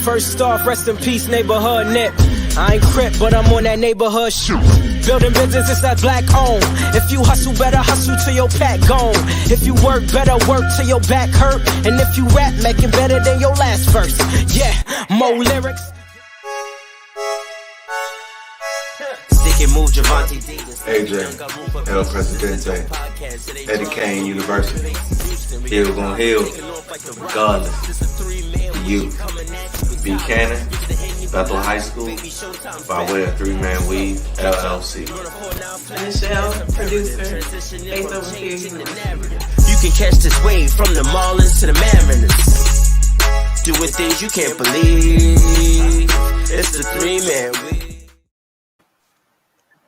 First off, rest in peace, neighborhood nip. I ain't crip, but I'm on that neighborhood shoot. Building business, it's that black owned. If you hustle, better hustle till your pack gone. If you work, better work till your back hurt. And if you rap, make it better than your last verse. Yeah, more lyrics. Move Javante AJ, El Presidente, Eddie Kane University. Hill gon' heal, regardless. You, B. Cannon, Bethel High School, by way of 3-Man Weave, LLC. Michelle, producer, Faith over here. You can catch this wave from the Marlins to the Mariners. Doing things you can't believe. It's the 3-Man Weave.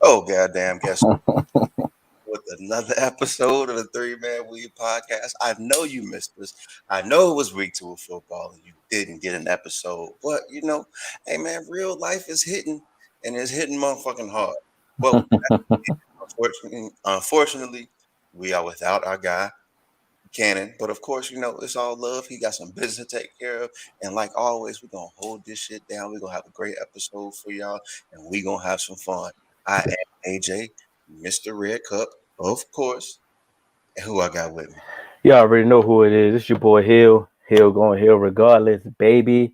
Oh, goddamn, guess what? With another episode of the 3-Man Weave podcast. I know you missed this. I know it was week 2 of football and you didn't get an episode. But, you know, hey, man, real life is hitting, and it's hitting motherfucking hard. Well, unfortunately, we are without our guy, Cannon. But, of course, you know, it's all love. He got some business to take care of. And like always, we're going to hold this shit down. We're going to have a great episode for y'all, and we're going to have some fun. I am AJ, Mr. Red Cup, of course. And who I got with me? You already know who it is. It's your boy Hill. Hill going Hill regardless, baby.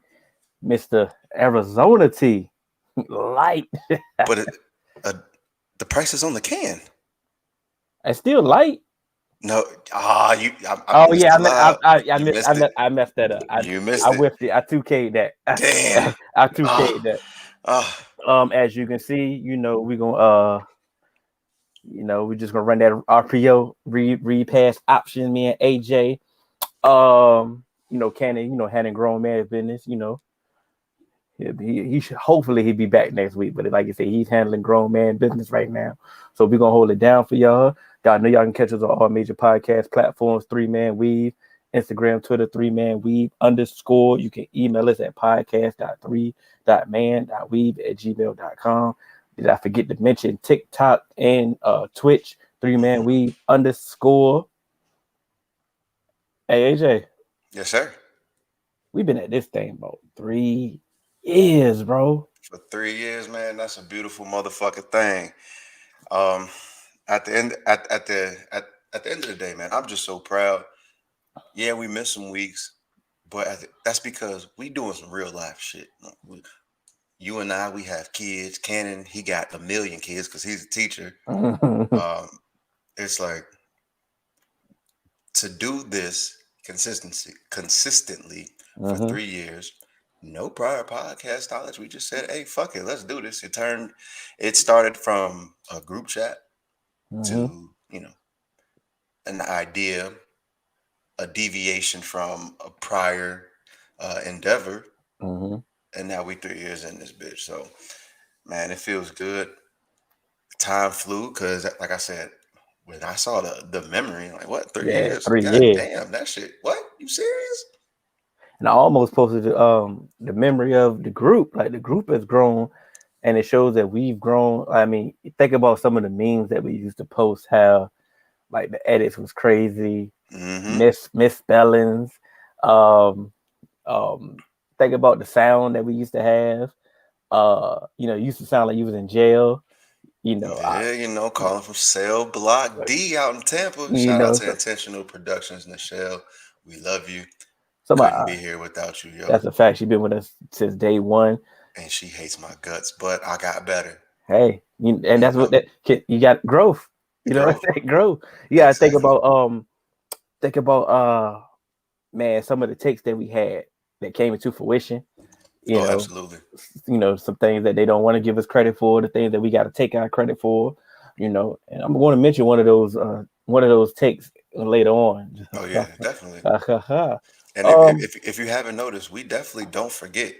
Mr. Arizona T. Light. But the price is on the can. It's still light. No. I messed that up. You missed it. I whipped it. I 2K'd that. Damn. I 2K'd that. As you can see, you know, we're gonna we're just gonna run that RPO read pass option, me and AJ. Cannon, handling grown man's business, he should hopefully he'll be back next week. But like you say, he's handling grown man business right now. So we're gonna hold it down for y'all. Y'all know y'all can catch us on all major podcast platforms, 3-Man Weave, Instagram, Twitter, 3-Man Weave _ You can email us at podcast.3.man.weave@gmail.com. Did I forget to mention TikTok and Twitch, 3-Man Weave _ Hey, AJ. Yes, sir. We've been at this thing about 3 years, bro. For 3 years, man. That's a beautiful motherfucking thing. At the end of the day, man, I'm just so proud. Yeah, we missed some weeks, but that's because we doing some real life shit. You and I, we have kids. Cannon, he got 1 million kids because he's a teacher. It's like to do this consistently for 3 years. No prior podcast knowledge. We just said, "Hey, fuck it, let's do this." It started from a group chat to an idea, a deviation from a prior endeavor, and now we 3 years in this bitch. So, man, it feels good. Time flew because, like I said, when I saw the memory, like, what, 3 years? 3 God years. Damn, that shit. What? You serious? And I almost posted the memory of the group. Like, the group has grown, and it shows that we've grown. I mean, think about some of the memes that we used to post. How, like, the edits was crazy, misspellings. Think about the sound that we used to have. Used to sound like you was in jail. Calling from Cell Block D out in Tampa. Shout out to Intentional Productions, Nichelle. We love you. Couldn't be here without you, yo. That's a fact. She's been with us since day one. And she hates my guts, but I got better. Hey, and that's what you got growth. Growth. You gotta think about man, some of the takes that we had that came into fruition. Absolutely. Some things that they don't want to give us credit for, the things that we got to take our credit for, and I'm going to mention one of those takes later on. Oh yeah, definitely. And if you haven't noticed, we definitely don't forget.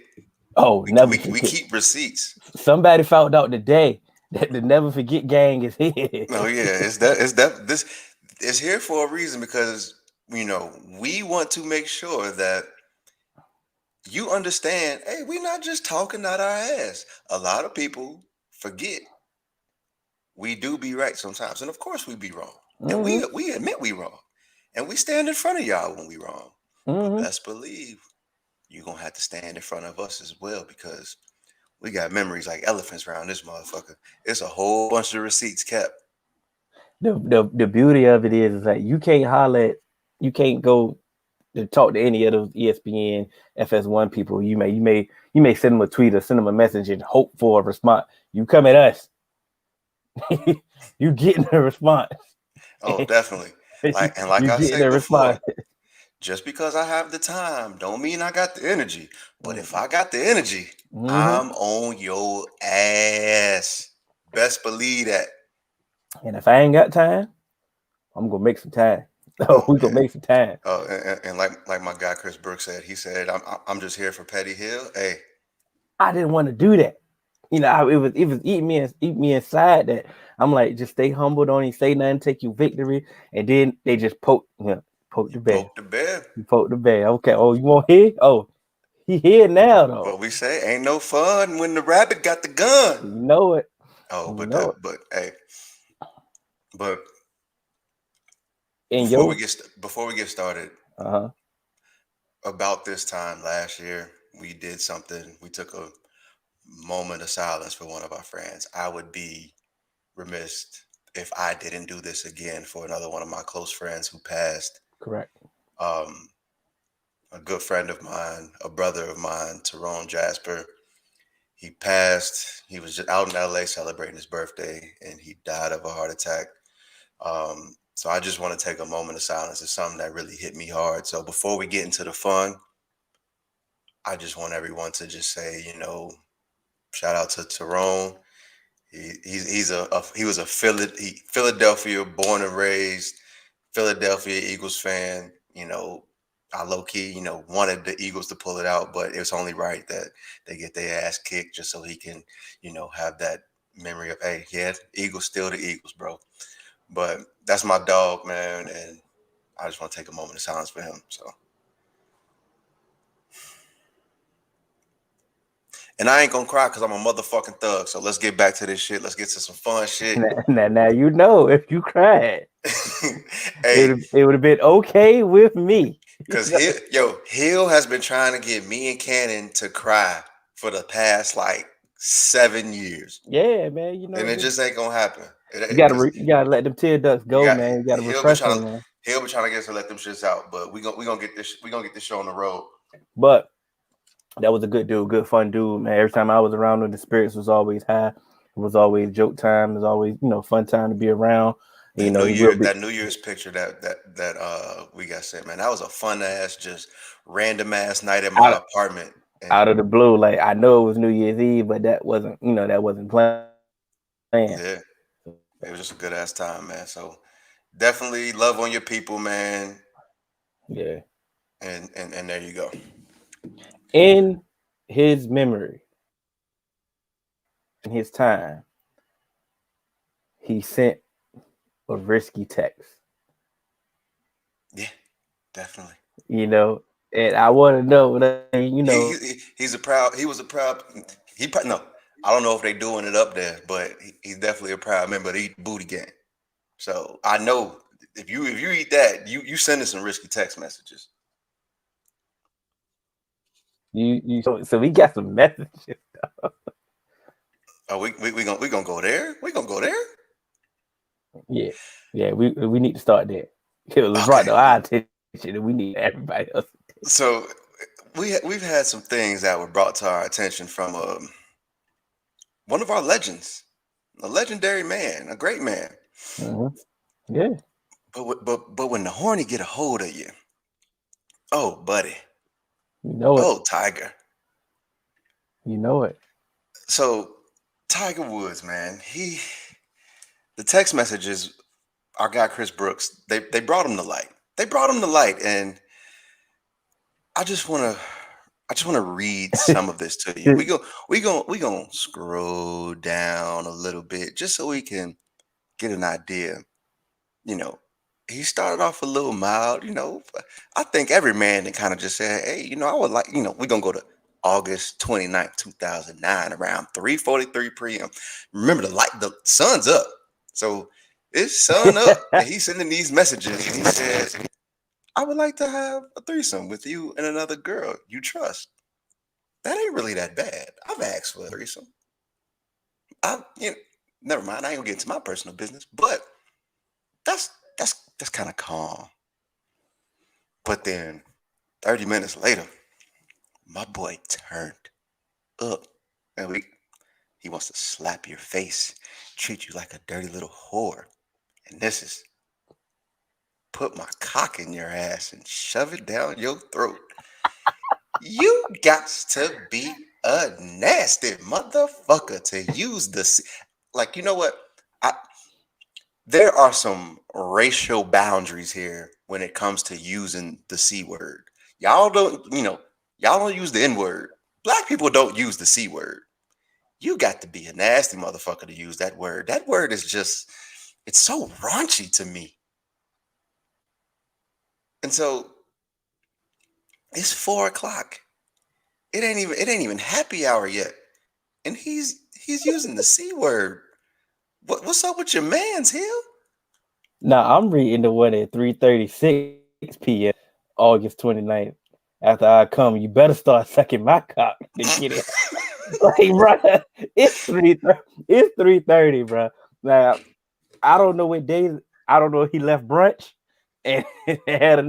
Never. We keep receipts. Somebody found out today that the Never Forget gang is here. Oh yeah, it's here for a reason because we want to make sure that you understand, hey, we're not just talking out our ass. A lot of people forget we do be right sometimes. And of course we be wrong. And we admit we wrong. And we stand in front of y'all when we wrong. But best believe you're gonna have to stand in front of us as well, because we got memories like elephants around this motherfucker. It's a whole bunch of receipts kept. The beauty of it is that you can't you can't go to talk to any of those ESPN, FS1 people. You may send them a tweet or send them a message and hope for a response. You come at us, you getting a response. Oh, definitely. Like you I getting say a before, response. just because I have the time don't mean I got the energy. But if I got the energy, I'm on your ass. Best believe that. And if I ain't got time, I'm gonna make some time. Oh, We gonna make some time. oh, and like my guy Chris Brooks said, he said, I'm just here for Petty Hill. Hey, I didn't want to do that. It was eating me inside that I'm like, just stay humble, don't even say nothing, take your victory, and then they just poke the bear. poke the bear. You poke the bear. Okay. Oh, you want here? Oh, he here now though. What we say, ain't no fun when the rabbit got the gun. You know it. Oh, You but And before we get started, uh-huh. about this time last year, we did something. We took a moment of silence for one of our friends. I would be remiss if I didn't do this again for another one of my close friends who passed. Correct. A good friend of mine, a brother of mine, Terrone Jasper. He passed. He was just out in LA celebrating his birthday, and he died of a heart attack. So I just want to take a moment of silence. It's something that really hit me hard. So before we get into the fun, I just want everyone to just say, shout out to Terrone. He was a Philadelphia born and raised Philadelphia Eagles fan. I low key, wanted the Eagles to pull it out, but it was only right that they get their ass kicked just so he can, have that memory of, hey, yeah, Eagles still the Eagles, bro. But that's my dog, man, and I just want to take a moment of silence for him. So, and I ain't gonna cry because I'm a motherfucking thug. So let's get back to this shit. Let's get to some fun shit. Now if you cried, hey, it would have been okay with me. Because Hill has been trying to get me and Cannon to cry for the past 7 years. Yeah, man. And it just ain't gonna happen. You gotta let them tear ducts go, man. You gotta refresh them, man. He'll be trying to get us to let them shits out, but we gonna get this show on the road. But that was a good dude, good fun dude, man. Every time I was around him, the spirits was always high. It was always joke time. It was always, fun time to be around. That New Year's picture that we got sent, man, that was a fun ass, just random ass night at my apartment. Out of the blue, like I know it was New Year's Eve, but that wasn't planned. Yeah, it was just a good ass time, man. So definitely love on your people, man. Yeah, and there you go. In his memory, in his time, he sent a risky text. Yeah, definitely. And I want to know, I don't know if they doing it up there, but he's definitely a proud member of the Eat Booty Gang. So I know if you eat that, you sending some risky text messages. So we got some messages. Oh, we gonna go there. We gonna go there. Yeah. We need to start there. It was brought to our attention, and we need everybody else. So we've had some things that were brought to our attention from one of our legends, a legendary man, a great man. Mm-hmm. Yeah. But when the horny get a hold of you, oh buddy, it. Tiger, it. So Tiger Woods, man, the text messages, our guy Chris Brooks, they brought him to light. And I just want to read some of this to you. We gonna scroll down a little bit just so we can get an idea. He started off a little mild. I think every man that kind of just said, hey, I would like, we're gonna go to August 29th, 2009, around 3:43 p.m. Remember, the sun's up, so it's sun up, and he's sending these messages. And he says, I would like to have a threesome with you and another girl you trust. That ain't really that bad. I've asked for a threesome. Never mind. I ain't gonna get into my personal business, but that's that's kind of calm. But then 30 minutes later, my boy turned up, and he wants to slap your face, treat you like a dirty little whore, and this is put my cock in your ass and shove it down your throat. You got to be a nasty motherfucker to use like, you know what? There are some racial boundaries here when it comes to using the C word. Y'all don't use the N word. Black people don't use the C word. You got to be a nasty motherfucker to use that word. That word is just, it's so raunchy to me. And so it's 4:00. It ain't even happy hour yet. And he's using the C word. What's up with your man's Hill? Now I'm reading the one at 3:36 p.m. August 29th. After I come, you better start sucking my cock to get it. Like, bro, it's 3:30, bro. Now I don't know what days. I don't know if he left brunch and had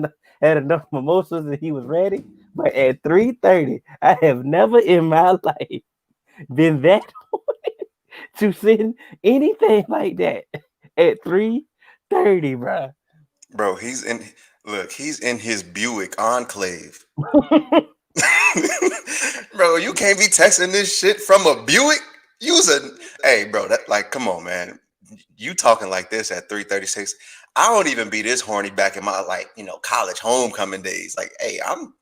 enough mimosas and he was ready. But at 3:30, I have never in my life been that to send anything like that at 3:30, bro. Bro, he's in his Buick Enclave. Bro, you can't be texting this shit from a Buick. Hey, bro, that, like, come on, man. You talking like this at 3:36. I don't even be this horny back in my, like, college homecoming days. Like, hey, I'm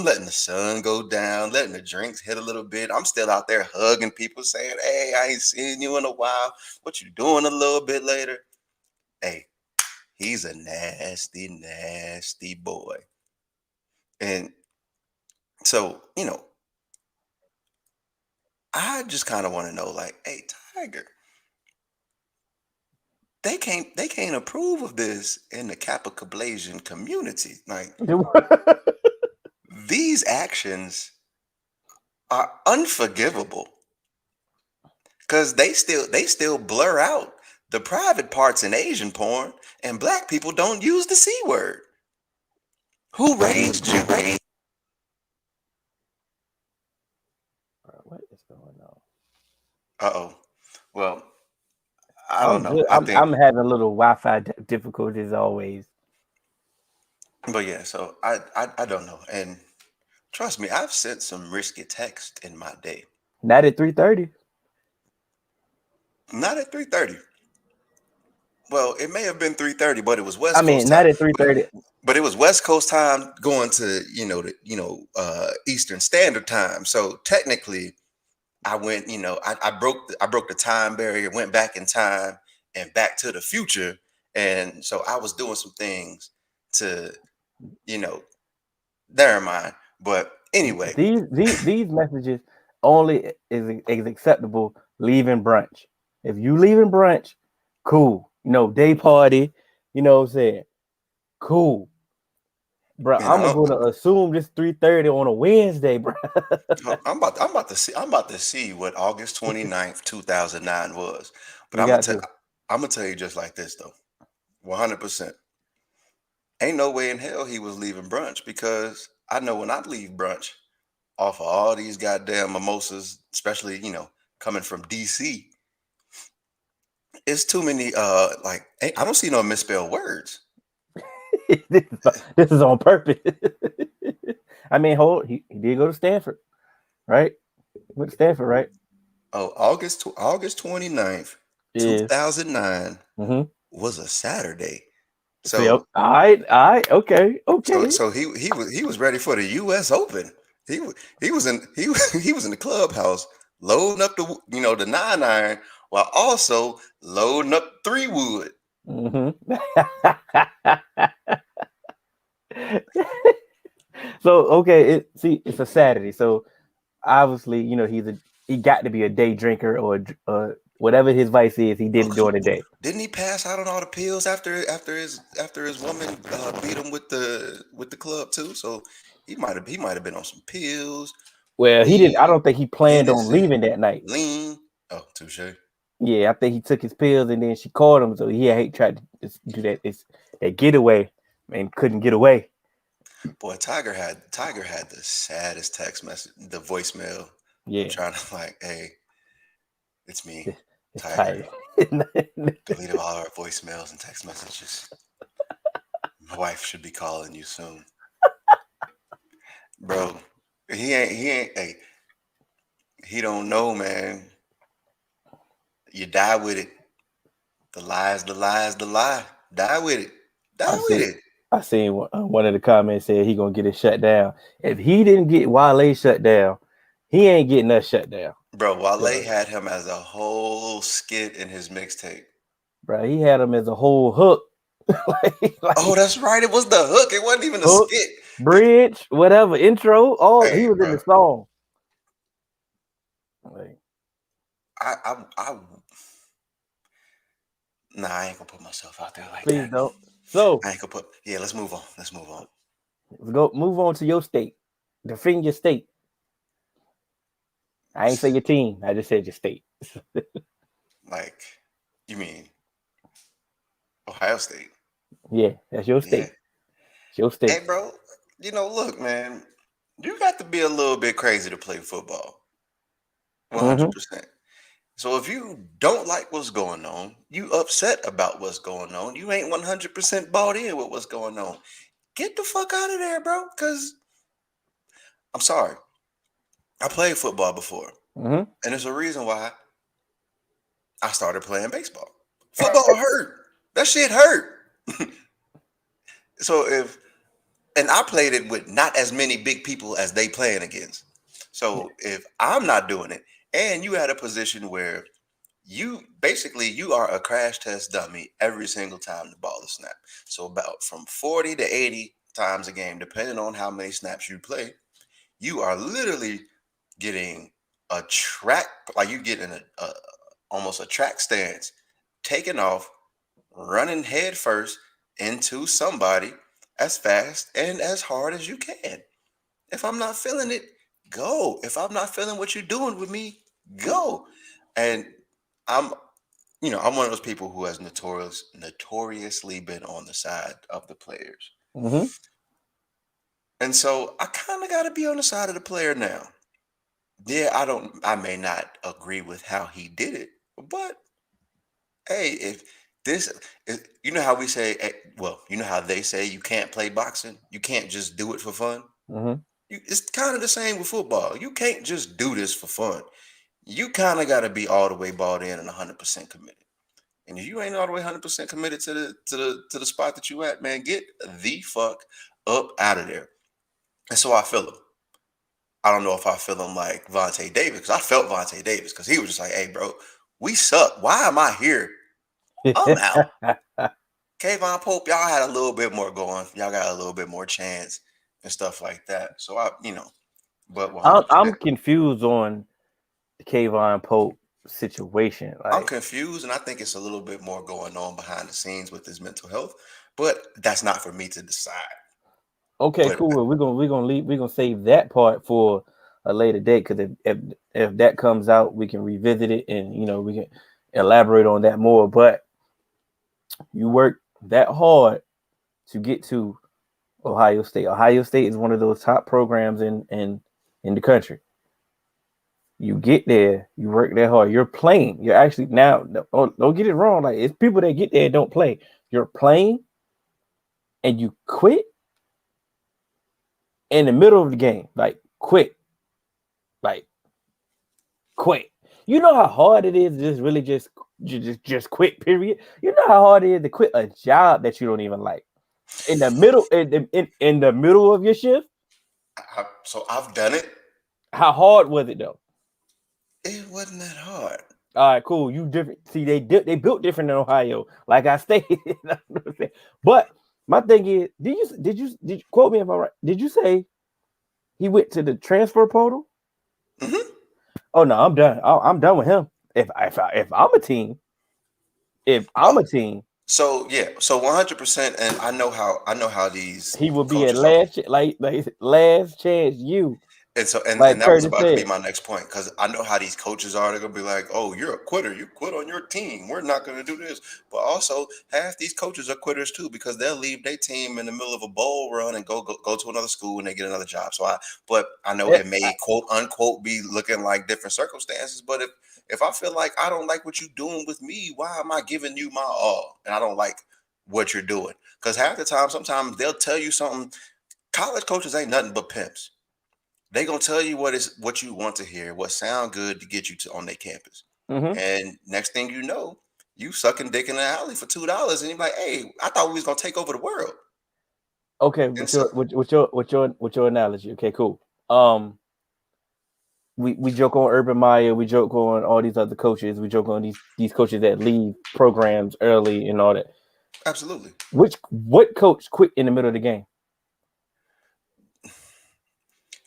letting the sun go down, letting the drinks hit a little bit. I'm still out there hugging people, saying, hey, I ain't seen you in a while. What you doing a little bit later? Hey, he's a nasty, nasty boy. And so, I just kind of want to know, like, hey, Tiger, they can't approve of this in the Kappa Kablasian community. Like, these actions are unforgivable because they still blur out the private parts in Asian porn, and black people don't use the C word. Who raised you? What is going on? Uh-oh. Well, I don't know. I'm having a little Wi-Fi difficulties always. But yeah, so I don't know. And trust me, I've sent some risky text in my day. Not at 3:30. Not at 3:30. Well, it may have been 3:30, but it was West Coast time. Not at 3:30. But it was West Coast time going to Eastern Standard Time. So technically, I went. I broke the time barrier, went back in time and back to the future, and so I was doing some things to, never mind. But anyway, these messages only is acceptable leaving brunch. If you leaving brunch, cool. Day party. You know what I'm saying? Cool. Bro, I'm going to assume this 3:30 on a Wednesday, bro. I'm about to see what August 29th, 2009 was. But I'm gonna tell you just like this though. 100%. Ain't no way in hell he was leaving brunch, because I know when I leave brunch off of all these goddamn mimosas, especially, coming from DC, it's too many I don't see no misspelled words. This is on purpose. I mean, he did go to Stanford, right? Went to Stanford, right? Oh, August 29th, 2009 was a Saturday. So all right, okay. So he was ready for the U.S. Open. He was in the clubhouse loading up the 9-iron while also loading up 3-wood. So okay, it's a Saturday, so obviously he got to be a day drinker or Whatever his vice is, he did it during the day. Didn't he pass out on all the pills after his woman beat him with the club too? So he might have been on some pills. Well, he didn't. I don't think he planned on Hennessy, leaving that night. Lean. Oh, touche. Yeah, I think he took his pills and then she called him. So he tried to do that getaway and couldn't get away. Boy, Tiger had the saddest text message, the voicemail. Yeah, I'm trying to like, hey, it's me, it's Tiger. Deleted all our voicemails and text messages. My wife should be calling you soon, bro. He ain't. Hey, he don't know, man. You die with it. The lie's the lie. Die with it. Die with it. I seen one of the comments said he gonna get it shut down. If he didn't get Wale shut down, he ain't getting us shut down. Bro, Wale had him as a whole skit in his mixtape. Bro, he had him as a whole hook. Oh, that's right. It was the hook. It wasn't even a skit. Bridge, whatever, intro. He was in the song. Like, I ain't gonna put myself out there like please that. Don't. So I ain't gonna put. Yeah, let's move on. Let's move on. Move on to your state. Defend your state. I ain't say your team. I just said your state. Like, you mean Ohio State? Yeah, that's your state. Yeah. It's your state. Hey, bro. Look, man. You got to be a little bit crazy to play football. 100%. So if you don't like what's going on, you upset about what's going on, you ain't 100% bought in with what's going on, get the fuck out of there, bro. Because I'm sorry. I played football before. And there's a reason why I started playing baseball. Football hurt. That shit hurt. And I played it with not as many big people as they playing against. So if I'm not doing it, and you at a position where you are a crash test dummy every single time the ball is snapped. So about from 40 to 80 times a game, depending on how many snaps you play, you are literally getting a track, like you getting almost a track stance, taking off, running head first into somebody as fast and as hard as you can. If I'm not feeling it, go. If I'm not feeling what you're doing with me, go. And I'm one of those people who has notoriously been on the side of the players. And so I kind of got to be on the side of the player now. Yeah, I may not agree with how he did it, but hey, you know how we say, you know how they say you can't play boxing? You can't just do it for fun. It's kind of the same with football. You can't just do this for fun. You kind of got to be all the way bought in and 100% committed. And if you ain't all the way 100% committed to the spot that you at, man, get the fuck up out of there. And so I feel him. I don't know if I feel him like Vontae Davis, because I felt Vontae Davis, because he was just like, hey, bro, we suck. Why am I here? I'm out. Kayvon Pope, y'all had a little bit more going. Y'all got a little bit more chance and stuff like that. So but 100%. I'm confused on the Kayvon Pope situation. I'm confused, and I think it's a little bit more going on behind the scenes with his mental health, but that's not for me to decide. Okay, cool. We're gonna save that part for a later date, because if that comes out, we can revisit it and we can elaborate on that more. But you work that hard to get to Ohio State. Ohio State is one of those top programs in the country. You get there, you work that hard. You're playing. You're actually now. Don't get it wrong. Like, it's people that get there and don't play. You're playing, and you quit in the middle of the game. Like, quit. You know how hard it is to just quit. Period. You know how hard it is to quit a job that you don't even like in the middle in the middle of your shift. So I've done it. How hard was it though? It wasn't that hard. All right, cool. You different. See, they built different in Ohio. Like I stated, but my thing is, did you quote me if I'm right? Did you say he went to the transfer portal? Mm-hmm. Oh no, I'm done. I'm done with him. if I'm a team, So 100%, and I know how these he will be at coaches are. last chance you. And so, and Like that was Curtis about to be said. my next point, because I know how these coaches are. They're gonna be like, "Oh, you're a quitter. You quit on your team. We're not gonna do this." But also, half these coaches are quitters too, because they'll leave their team in the middle of a bowl run and go to another school and they get another job. But I know Yeah, it may quote unquote be looking like different circumstances. But if I feel like I don't like what you're doing with me, why am I giving you my all? And I don't like what you're doing, because half the time, sometimes they'll tell you something. College coaches ain't nothing but pimps. They gonna tell you what you want to hear, what sound good to get you to on their campus. mm-hmm. And next thing you know, you sucking dick in the alley for $2, and you're like, "Hey, I thought we was gonna take over the world." Okay, And with your analogy. Okay, cool. We joke on Urban Meyer, we joke on all these other coaches, we joke on these coaches that leave programs early and all that. absolutely. What coach quit in the middle of the game?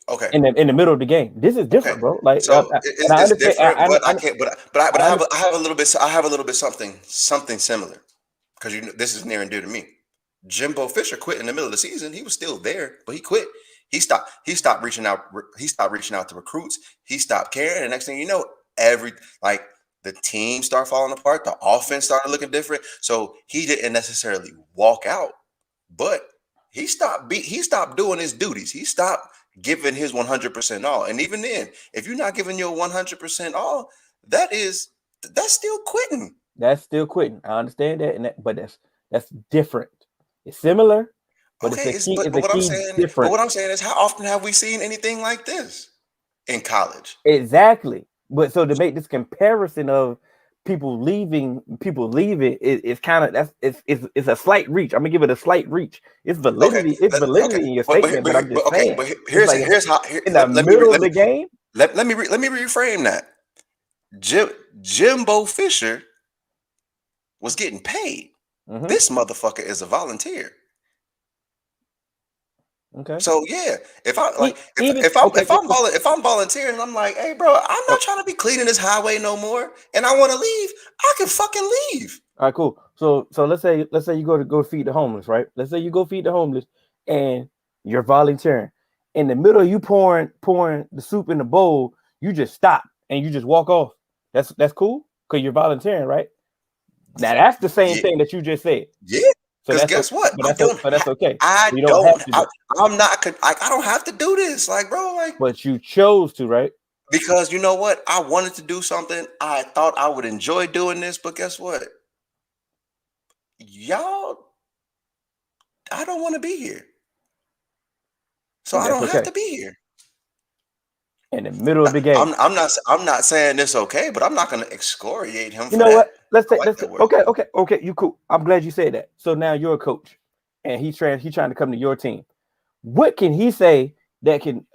Okay. In the middle of the game. This is different, bro. Like, So and I it's understand. different, but I can't. But I I have a little bit. I have a little bit something similar, because this is near and dear to me. Jimbo Fisher quit in the middle of the season. He was still there, but he quit. He stopped reaching out. He stopped reaching out to recruits. He stopped caring. And next thing you know, the team started falling apart. The offense started looking different. So he didn't necessarily walk out, but he stopped doing his duties. He stopped giving his 100% all. And even then, if you're not giving your 100% all, that's still quitting. That's still quitting. I understand that, but that's different. It's similar, but Okay, it's a key but difference. what I'm saying is, how often have we seen anything like this in college? Exactly. But so to make this comparison of people leaving, it's kind of it's a slight reach. I'm gonna give it a slight reach. It's validity. It's validity in your statement, but I'm just saying. But here's how. In the middle of the game. Let me reframe that. Jimbo Fisher was getting paid. Mm-hmm. This motherfucker is a volunteer. Okay. So yeah, if I'm volunteering, I'm like, hey, bro, I'm not trying to be cleaning this highway no more, and I want to leave, I can fucking leave. All right, cool. So let's say you go feed the homeless, right? Let's say you go feed the homeless, and you're volunteering. In the middle, you pouring the soup in the bowl, you just stop and you just walk off. That's cool because you're volunteering, right? Now that's the same thing that you just said. Yeah. So because guess what? But that's okay. I'm not. I don't have to do this, like, bro. Like, but you chose to, right? Because you know what? I wanted to do something. I thought I would enjoy doing this, but guess what? Y'all, I don't want to be here, so I don't have to be here. In the middle of the game, I'm not saying this okay, but I'm not going to excoriate him. You know what? Okay. You cool. I'm glad you said that. So now you're a coach, and he's trying to come to your team. What can he say that can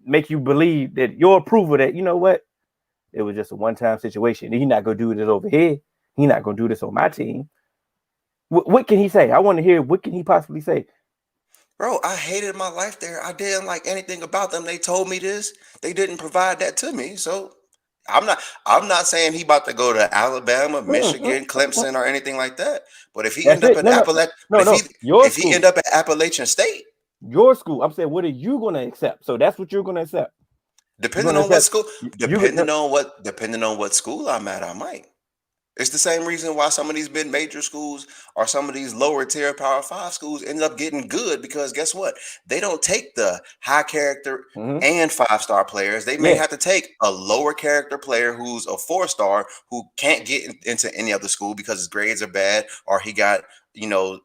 make you believe that your approval that, you know what, it was just a one-time situation. He's not gonna do this over here. He's not gonna do this on my team. What can he say? I want to hear. What can he possibly say? Bro, I hated my life there. I didn't like anything about them. They told me this. They didn't provide that to me. So I'm not saying he about to go to Alabama, Michigan, Clemson, or anything like that. But if he end up at Appalachian State, your school. I'm saying, what are you going to accept? So that's what you're going to accept. Depending on what school, depending on what school I'm at, I might. It's the same reason why some of these mid-major schools or some of these lower tier Power 5 schools end up getting good, because guess what? They don't take the high character and 5-star players. They may have to take a lower character player who's a 4-star who can't get into any other school because his grades are bad, or he got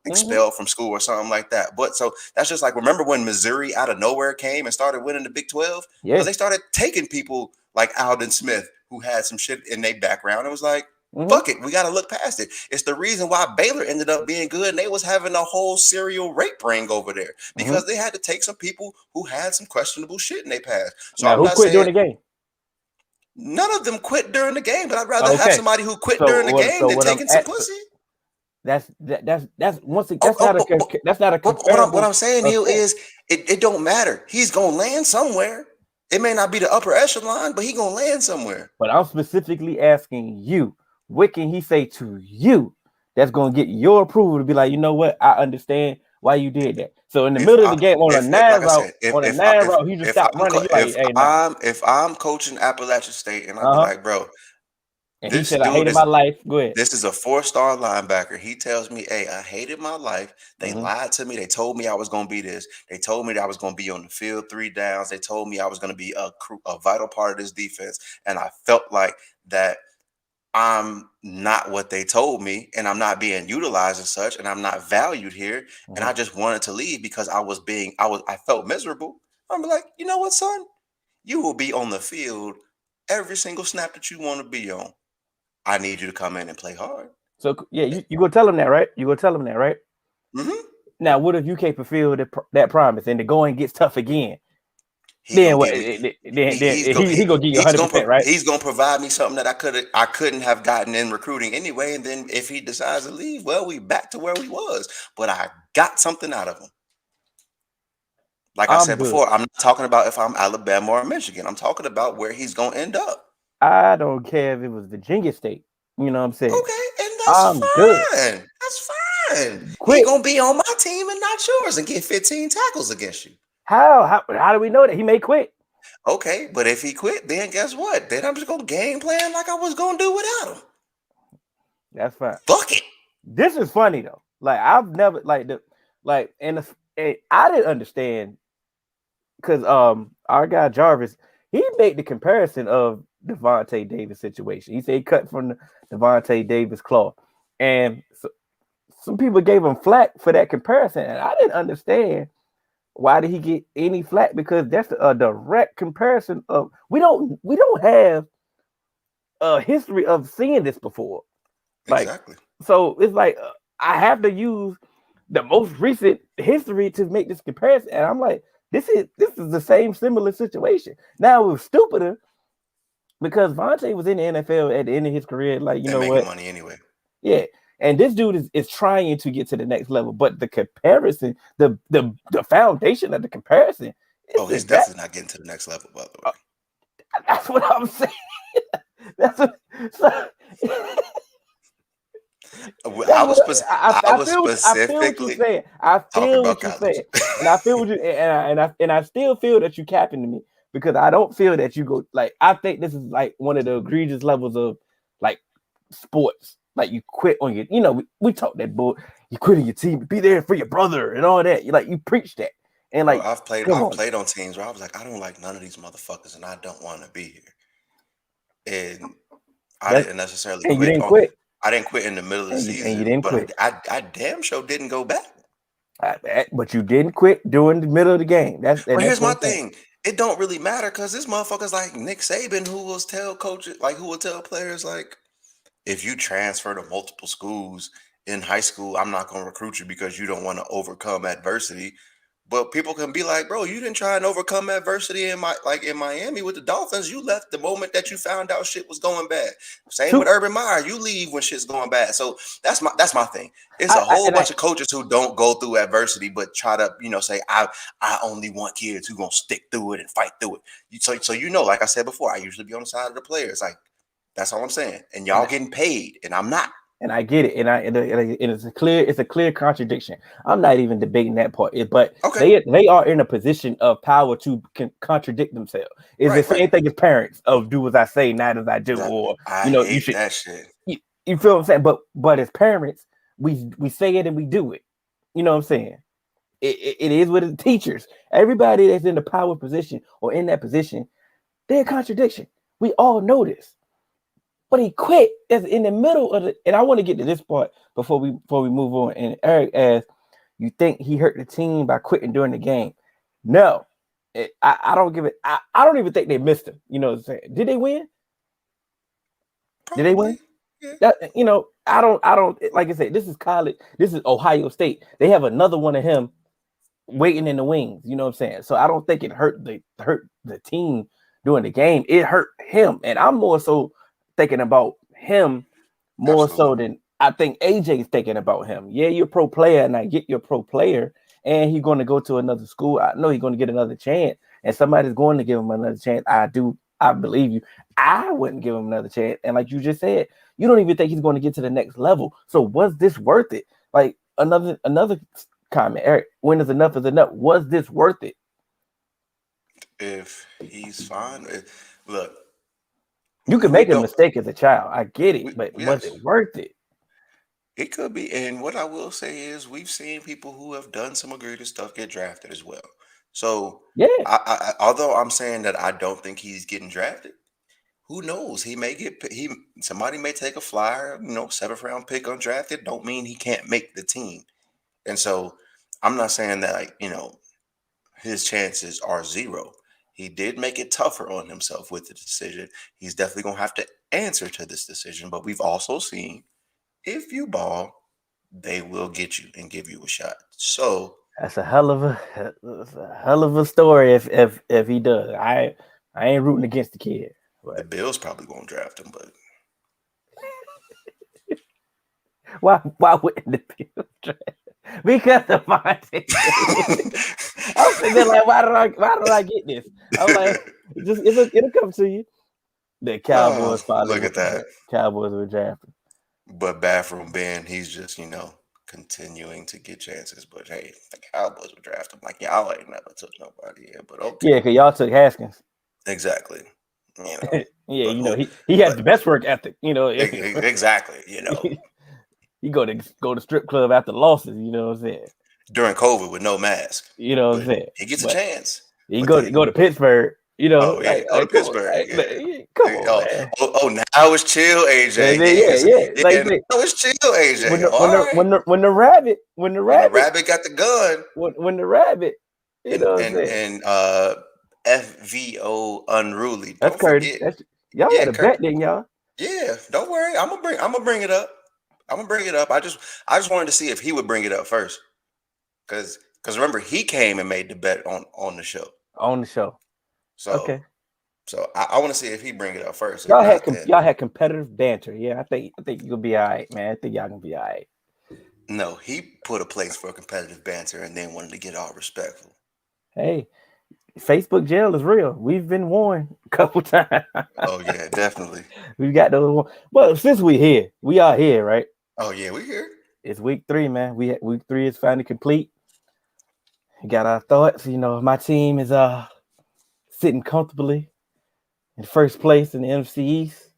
expelled from school or something like that. But so that's just like, remember when Missouri out of nowhere came and started winning the Big 12? Yeah. Because they started taking people like Alden Smith who had some shit in their background. It was like, fuck it, we got to look past it. It's the reason why Baylor ended up being good, and they was having a whole serial rape ring over there because they had to take some people who had some questionable shit in their past. So now, who quit during the game? None of them quit during the game, but I'd rather have somebody who quit during the game than taking some pussy. That's once again, that's not a what I'm saying, Neil, is it don't matter. He's gonna land somewhere. It may not be the upper echelon, but he gonna land somewhere. But I'm specifically asking you, what can he say to you that's gonna get your approval to be like, you know what? I understand why you did that. So in the middle of the game, on a 9 route, he just stopped running. You like, hey, nah. If I'm coaching Appalachian State and I be like, bro, and he said, I hated my life. Go ahead. This is a 4-star linebacker. He tells me, hey, I hated my life. They lied to me. They told me I was going to be this. They told me that I was going to be on the field 3 downs. They told me I was going to be a vital part of this defense. And I felt like that I'm not what they told me, and I'm not being utilized as such, and I'm not valued here. And I just wanted to leave because I felt miserable. I'm like, you know what, son? You will be on the field every single snap that you want to be on. I need you to come in and play hard. So yeah, you go tell him that, right? You go tell him that, right? Mm-hmm. Now, what if you can't fulfill that promise and the going gets tough again? Then what? He gonna give you 100%, right? He's gonna provide me something that I couldn't have gotten in recruiting anyway. And then if he decides to leave, well, we back to where we was. But I got something out of him. Like I said before, I'm not talking about if I'm Alabama or Michigan. I'm talking about where he's gonna end up. I don't care if it was Virginia State. You know what I'm saying? Okay, and that's fine. Good. That's fine. He's gonna be on my team and not yours and get 15 tackles against you. How do we know that he may quit? Okay, but if he quit, then guess what? Then I'm just gonna game plan like I was gonna do without him. That's fine. Fuck it. This is funny though. Like I've never and I didn't understand because our guy Jarvis, he made the comparison of Devontae Davis situation. He said he cut from the Devontae Davis claw, and so, some people gave him flack for that comparison, and I didn't understand why did he get any flack, because that's a direct comparison of we don't have a history of seeing this before. Like, exactly. So it's like I have to use the most recent history to make this comparison, and I'm like, this is the same similar situation. Now it was stupider because Vontae was in the NFL at the end of his career, like you know what, money anyway. Yeah, and this dude is trying to get to the next level, but the comparison, the foundation of the comparison, he's definitely not getting to the next level. By the way, that's what I'm saying. That's what. I feel what you're saying. I feel what you're saying, and I feel what you and I still feel that you capping to me because I don't feel that you go like. I think this is like one of the egregious levels of like sports. Like you quit on your, you know, we talk that bull. You quit on your team, be there for your brother and all that. You preach that, and like I've played on teams where I was like, I don't like none of these motherfuckers, and I don't want to be here. And I didn't necessarily quit. You didn't quit. I didn't quit in the middle of the season. And you didn't quit. I damn sure didn't go back. But you didn't quit during the middle of the game. But here's my thing. It don't really matter because this motherfucker's like Nick Saban, who will tell coaches, like who will tell players, like, if you transfer to multiple schools in high school, I'm not going to recruit you because you don't want to overcome adversity. But people can be like, bro, you didn't try and overcome adversity in Miami with the Dolphins. You left the moment that you found out shit was going bad. Same with Urban Meyer. You leave when shit's going bad. So that's my thing. It's a whole bunch of coaches who don't go through adversity, but try to, say, I only want kids who gonna stick through it and fight through it. So like I said before, I usually be on the side of the players. Like, that's all I'm saying. And y'all getting paid, and I'm not. And I get it, and it's a clear contradiction. I'm not even debating that part, but they are in a position of power to contradict themselves. It's the same thing as parents of do as I say, not as I do, or you should. That shit. You feel what I'm saying? But as parents, we say it and we do it. You know what I'm saying? It is with the teachers. Everybody that's in the power position or in that position, they're a contradiction. We all know this. But he quit in the middle of it. And I want to get to this part before we move on. And Eric asked, you think he hurt the team by quitting during the game? No. I don't give it. I don't even think they missed him. You know what I'm saying? Did they win? Probably. Did they win? Yeah. I don't like I said, this is college. This is Ohio State. They have another one of him waiting in the wings. You know what I'm saying? So I don't think it hurt the team during the game. It hurt him. And I'm more so thinking about him more so than I think AJ's thinking about him. Yeah, you're a pro player, and I get you're a pro player, and he's going to go to another school. I know he's going to get another chance. and somebody's going to give him another chance, I believe you. I wouldn't give him another chance. And like you just said, you don't even think he's going to get to the next level. So was this worth it? Like another comment, Eric, when is enough is enough? Was this worth it? If he's fine, look, you could make a mistake as a child. I get it, but was it worth it? It could be. And what I will say is we've seen people who have done some egregious stuff get drafted as well. So yeah, although I'm saying that I don't think he's getting drafted, who knows? He may somebody may take a flyer, 7th round pick undrafted. Don't mean he can't make the team. And so I'm not saying that his chances are zero. He did make it tougher on himself with the decision. He's definitely gonna have to answer to this decision. But we've also seen if you ball, they will get you and give you a shot. So that's a hell of a story if he does. I ain't rooting against the kid. But the Bills probably won't draft him, but why wouldn't the Bills draft? Because of Monte. I'm sitting there like, why did I get this? I'm like, it'll come to you. The Cowboys look at that. Cowboys were drafting. But Bathroom Ben, he's just, continuing to get chances. But hey, the Cowboys would draft him. Like, y'all ain't never took nobody yet. But okay. Yeah, because y'all took Haskins. Exactly. Yeah, he has the best work ethic, Exactly, He go to strip club after losses, you know what I'm saying? During COVID with no mask. You know what I'm saying? He gets a chance. He go to Pittsburgh. Go to Pittsburgh. Come on, man. Now it's chill, AJ. Now it's chill, AJ. When the rabbit got the gun. When the rabbit, and FVO unruly. That's Curtis. Y'all had a bet, didn't y'all? Yeah, don't worry. I'm gonna bring it up. I just wanted to see if he would bring it up first, because remember he came and made the bet on the show. On the show. So okay. So I want to see if he bring it up first. Y'all had competitive banter. Yeah, I think you'll be all right, man. I think y'all gonna be all right. No, he put a place for competitive banter and then wanted to get all respectful. Hey, Facebook jail is real. We've been warned a couple times. Oh yeah, definitely. We've got those. Well, since we are here, right? Oh yeah, we here. It's week 3, man. Week 3 is finally complete. We got our thoughts. My team is sitting comfortably in first place in the NFC East.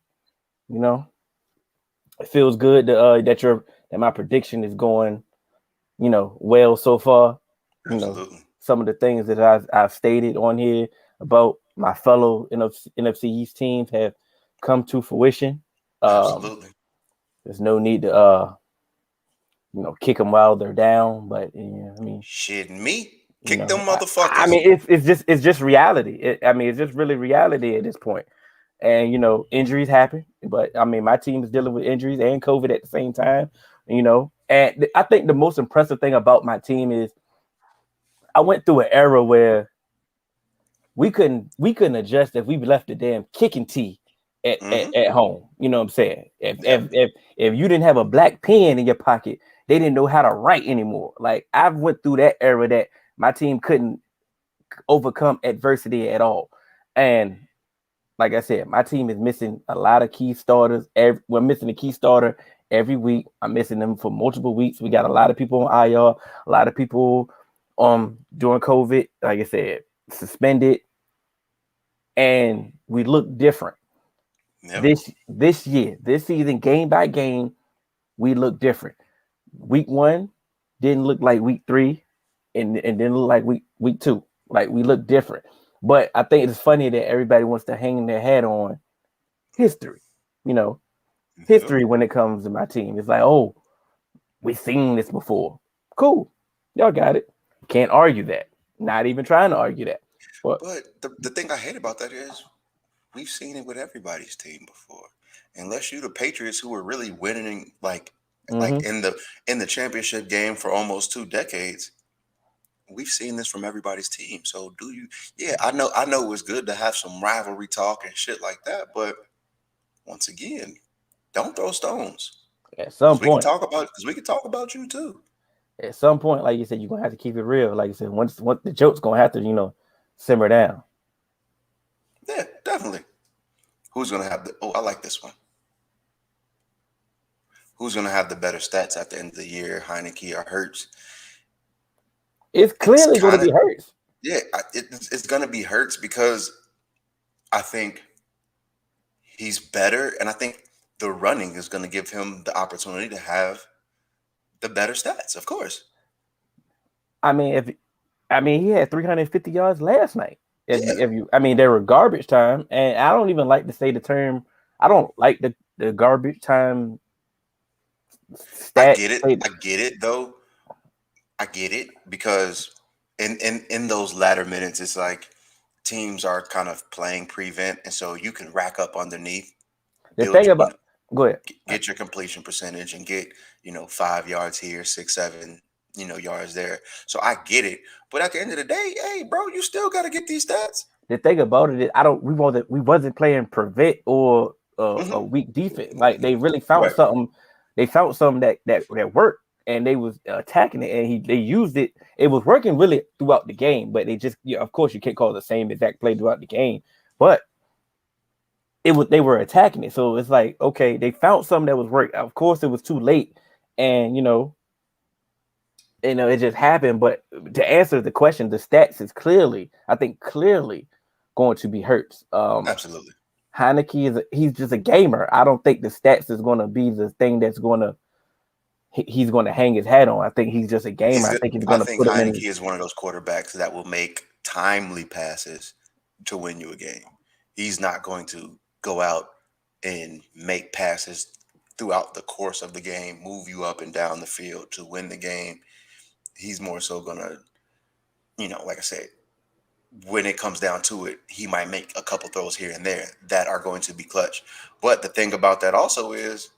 It feels good that my prediction is going, well so far. Absolutely. Some of the things that I've stated on here about my fellow NFC East teams have come to fruition. Absolutely. There's no need to kick them while they're down, but shit, kick them motherfuckers. It's just reality. It's just really reality at this point. And injuries happen, but my team is dealing with injuries and COVID at the same time. And I think the most impressive thing about my team is I went through an era where we couldn't adjust if we left the damn kicking tee at home. You know what I'm saying? If you didn't have a black pen in your pocket, they didn't know how to write anymore. Like I went through that era that my team couldn't overcome adversity at all. And like I said, my team is missing a lot of key starters. We're missing a key starter every week. I'm missing them for multiple weeks. We got a lot of people on IR, a lot of people during COVID, like I said, suspended, and we look different. Yep. This season, game by game, we look different. Week 1 didn't look like week 3, and didn't look like week 2. Like we look different. But I think it's funny that everybody wants to hang their hat on history. History when it comes to my team. It's like, oh, we've seen this before. Cool, y'all got it. Can't argue that. Not even trying to argue that. But the thing I hate about that is we've seen it with everybody's team before. Unless you're the Patriots who were really winning like in the championship game for almost 2 decades, we've seen this from everybody's team. So I know it was good to have some rivalry talk and shit like that, but once again, don't throw stones. At some point. We can talk about you too. At some point, like you said, you're gonna have to keep it real. Like you said, once the joke's gonna have to, simmer down. Yeah, definitely. Who's gonna have the? Oh, I like this one. Who's gonna have the better stats at the end of the year? Heineke or Hurts? It's clearly going to be Hurts. Yeah, it's gonna be Hurts because I think he's better, and I think the running is going to give him the opportunity to have the better stats. Of course. I mean, he had 350 yards last night. Yeah. They were garbage time, and I don't even like to say the term. I don't like the garbage time stat. I get it though. I get it because in those latter minutes, it's like teams are kind of playing prevent, and so you can rack up underneath. The thing about go ahead, get your completion percentage and get 5 yards here, 6, 7 yards there. So I get it, but at the end of the day, hey, bro, you still got to get these stats. The thing about it is, we wasn't playing prevent or a weak defense. Like they really found something. They found something that worked, and they was attacking it, and they used it. It was working really throughout the game, but they just, of course, you can't call it the same exact play throughout the game, but they were attacking it. So it's like, okay, they found something that was working. Of course, it was too late, and it just happened. But to answer the question, the stats is clearly going to be Hurts. Absolutely. Heineke he's just a gamer. I don't think the stats is going to be the thing that's going to he's going to hang his hat on. I think he's just a gamer. I think Heineke is one of those quarterbacks that will make timely passes to win you a game. He's not going to go out and make passes throughout the course of the game, move you up and down the field to win the game. He's more so going to, like I said, when it comes down to it, he might make a couple throws here and there that are going to be clutch. But the thing about that also is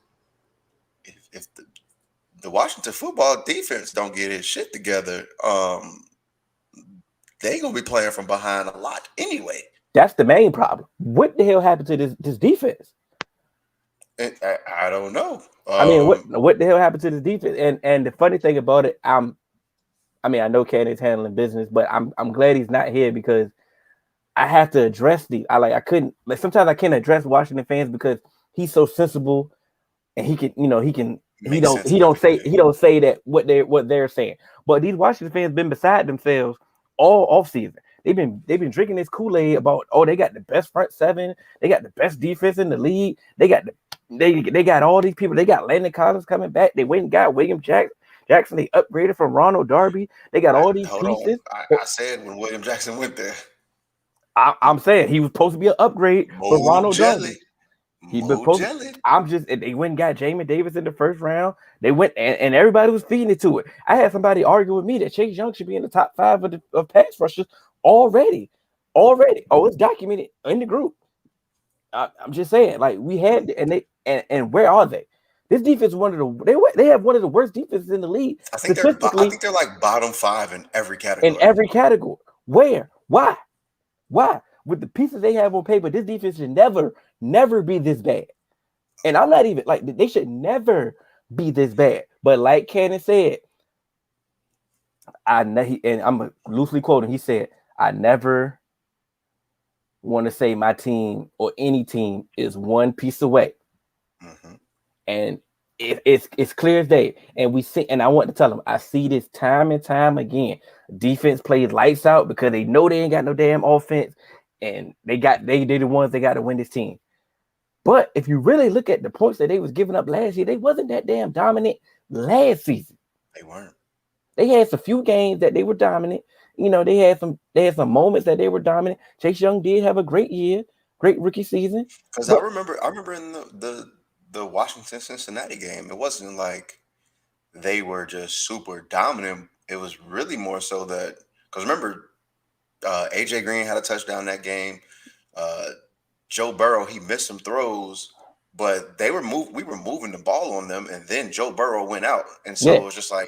if the Washington football defense don't get his shit together, they going to be playing from behind a lot anyway. That's the main problem. What the hell happened to this defense? I don't know. What the hell happened to this defense? And the funny thing about it, I know Cannon's handling business, but I'm glad he's not here because I have to address sometimes I can't address Washington fans because he's so sensible and he don't say that what they're saying. But these Washington fans been beside themselves all offseason. They've been drinking this Kool-Aid about, they got the best front seven, they got the best defense in the league, they got all these people, they got Landon Collins coming back, they went and got William Jackson, they upgraded from Ronald Darby, they got all these pieces. I said when William Jackson went there, I'm saying he was supposed to be an upgrade for Ronald Darby. They went and got Jamin Davis in the first round. They went and everybody was feeding it to it. I had somebody argue with me that Chase Young should be in the top 5 of pass rushers already. Oh, it's documented in the group. I'm just saying, like we had, and where are they? This defense is they have one of the worst defenses in the league. I think they're like bottom 5 in every category. Where? Why? With the pieces they have on paper, this defense should never be this bad. And I'm not even like they should never be this bad. But like Cannon said, and I'm loosely quoting, he said, I never want to say my team or any team is one piece away. Mm-hmm. And it's clear as day. And we see, and I want to tell them, I see this time and time again. Defense plays lights out because they know they ain't got no damn offense. And they're the ones that got to win this team. But if you really look at the points that they was giving up last year, they wasn't that damn dominant last season. They weren't. They had some few games that they were dominant. They had some moments that they were dominant. Chase Young did have a great year, great rookie season. Because I remember in the Washington Cincinnati game, it wasn't like they were just super dominant. It was really more so that because remember. AJ Green had a touchdown that game. Joe Burrow, he missed some throws, but we were moving the ball on them, and then Joe Burrow went out. And so it was just like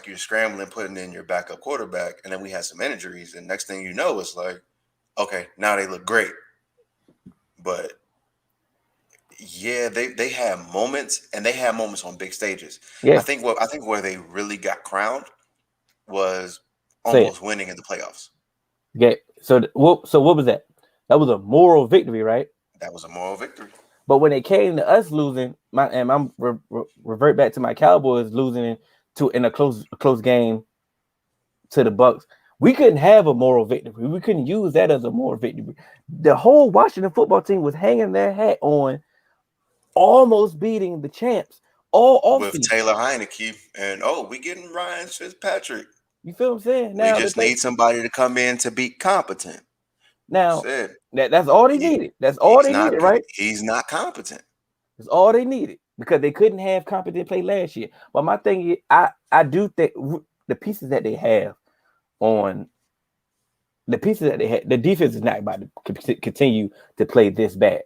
you're scrambling, putting in your backup quarterback, and then we had some injuries, and next thing you know, it's like, okay, now they look great. But yeah, they had moments, and they had moments on big stages. Yeah. I think where they really got crowned was almost winning in the playoffs. Okay, so what was that? That was a moral victory, right? That was a moral victory. But when it came to us losing, I'm revert back to my Cowboys losing in a close game to the Bucks. We couldn't have a moral victory. We couldn't use that as a moral victory. The whole Washington football team was hanging their hat on almost beating the champs all With offseason. Taylor Heineke, and we getting Ryan Fitzpatrick. You feel what I'm saying? We just need somebody to come in to be competent. Now that's all they needed. That's all they needed, right? He's not competent. That's all they needed because they couldn't have competent play last year. But my thing is, I do think the pieces that they have on the pieces that they had, the defense is not about to continue to play this bad.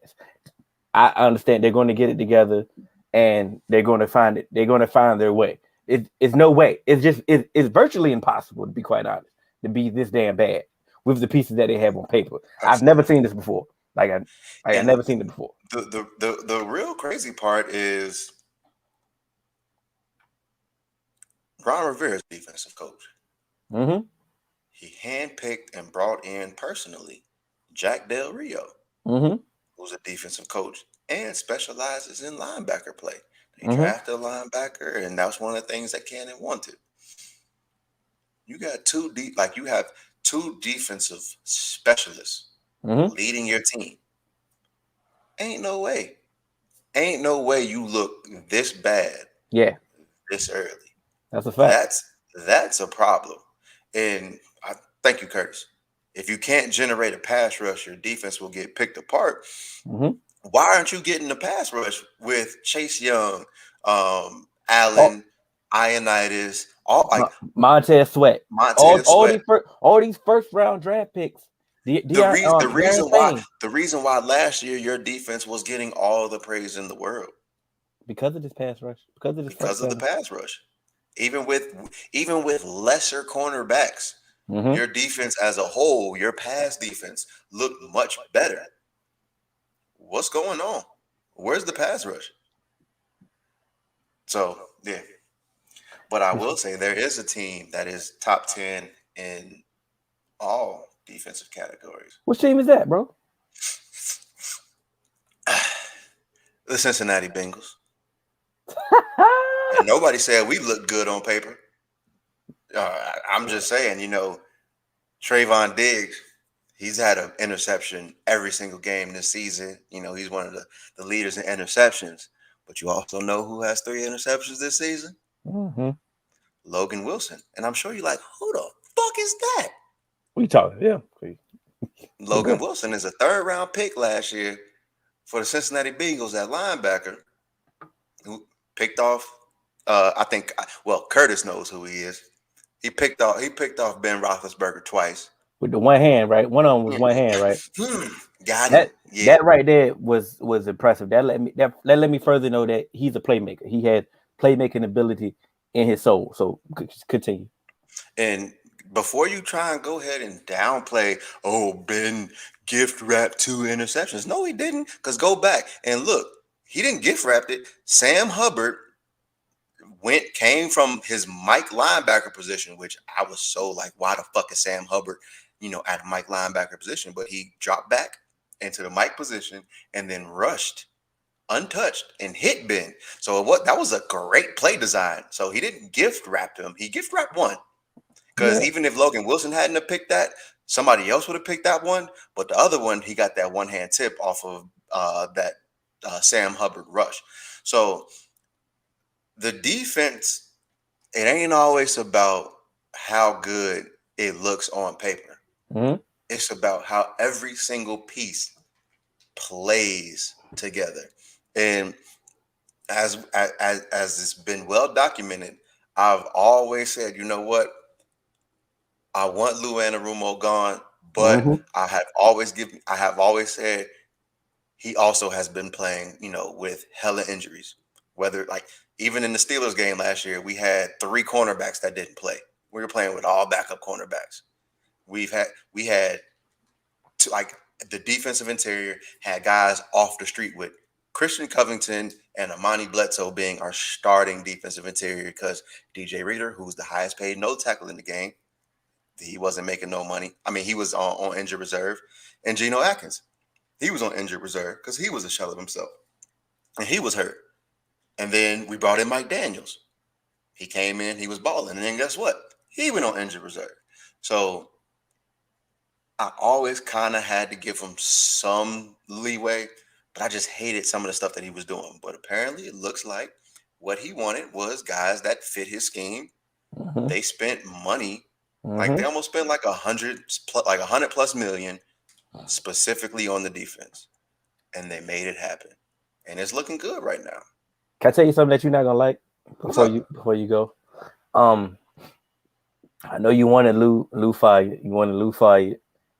I understand they're going to get it together and they're going to find it. They're going to find their way. It's no way. It's virtually impossible, to be quite honest, to be this damn bad with the pieces that they have on paper. Absolutely. I've never seen this before. I've never seen it before. The real crazy part is Ron Rivera's defensive coach. Mm-hmm. He handpicked and brought in personally Jack Del Rio, who's a defensive coach and specializes in linebacker play. They drafted a linebacker, and that's one of the things that Cannon wanted. You got you have two defensive specialists leading your team. Ain't no way you look this bad. Yeah, this early. That's a fact. That's a problem. And I thank you, Curtis. If you can't generate a pass rush, your defense will get picked apart. Why aren't you getting the pass rush with Chase Young, Allen, Ioannidis, Montez Sweat, all these first round draft picks? The reason why last year your defense was getting all the praise in the world because of this pass rush, because of the pass rush, even with lesser cornerbacks, your defense as a whole, your pass defense looked much better. What's going on? Where's the pass rush? So yeah, but I will say there is a team that is top 10 in all defensive categories. What team is that, bro? The Cincinnati Bengals. And nobody said we look good on paper. I'm just saying, Trayvon Diggs, he's had an interception every single game this season. He's one of the leaders in interceptions. But you also know who has 3 interceptions this season? Logan Wilson. And I'm sure you're like, who the fuck is that? What are you talking? Yeah. Logan Wilson is a 3rd-round pick last year for the Cincinnati Bengals at linebacker, who picked off. Curtis knows who he is. He picked off Ben Roethlisberger twice with the one hand, right? One of them was one hand, right? Got it. That right there was impressive. That let me further know that he's a playmaker. He had playmaking ability in his soul. So continue. And before you try and go ahead and downplay, Ben gift wrapped 2 interceptions. No, he didn't. Because go back and look, he didn't gift wrap it. Sam Hubbard came from his Mike linebacker position, which I was so like, why the fuck is Sam Hubbard, at a Mike linebacker position? But he dropped back into the Mike position and then rushed untouched and hit Ben. So that was a great play design. So he didn't gift wrap him. He gift wrapped one. Because even if Logan Wilson hadn't have picked that, somebody else would have picked that one. But the other one, he got that one-hand tip off of that Sam Hubbard rush. So the defense, it ain't always about how good it looks on paper. It's about how every single piece plays together. And as it's been well documented, I've always said, you know what? I want Lou Anarumo gone, but I have always said he also has been playing, with hella injuries. Whether even in the Steelers game last year, we had 3 cornerbacks that didn't play. We were playing with all backup cornerbacks. We had the defensive interior had guys off the street with Christian Covington and Amani Bledsoe being our starting defensive interior because DJ Reader, who's the highest paid nose tackle in the game, he wasn't making no money. I mean, he was on injured reserve. And Geno Atkins, he was on injured reserve because he was a shell of himself. And he was hurt. And then we brought in Mike Daniels. He came in, he was balling. And then guess what? He went on injured reserve. So I always kind of had to give him some leeway, but I just hated some of the stuff that he was doing. But apparently it looks like what he wanted was guys that fit his scheme. Mm-hmm. They spent money. Mm-hmm. Like they almost spent like 100 plus million specifically on the defense. And they made it happen. And it's looking good right now. Can I tell you something that you're not gonna like before you go? I know you wanted Lou fired. You wanted Lou fired.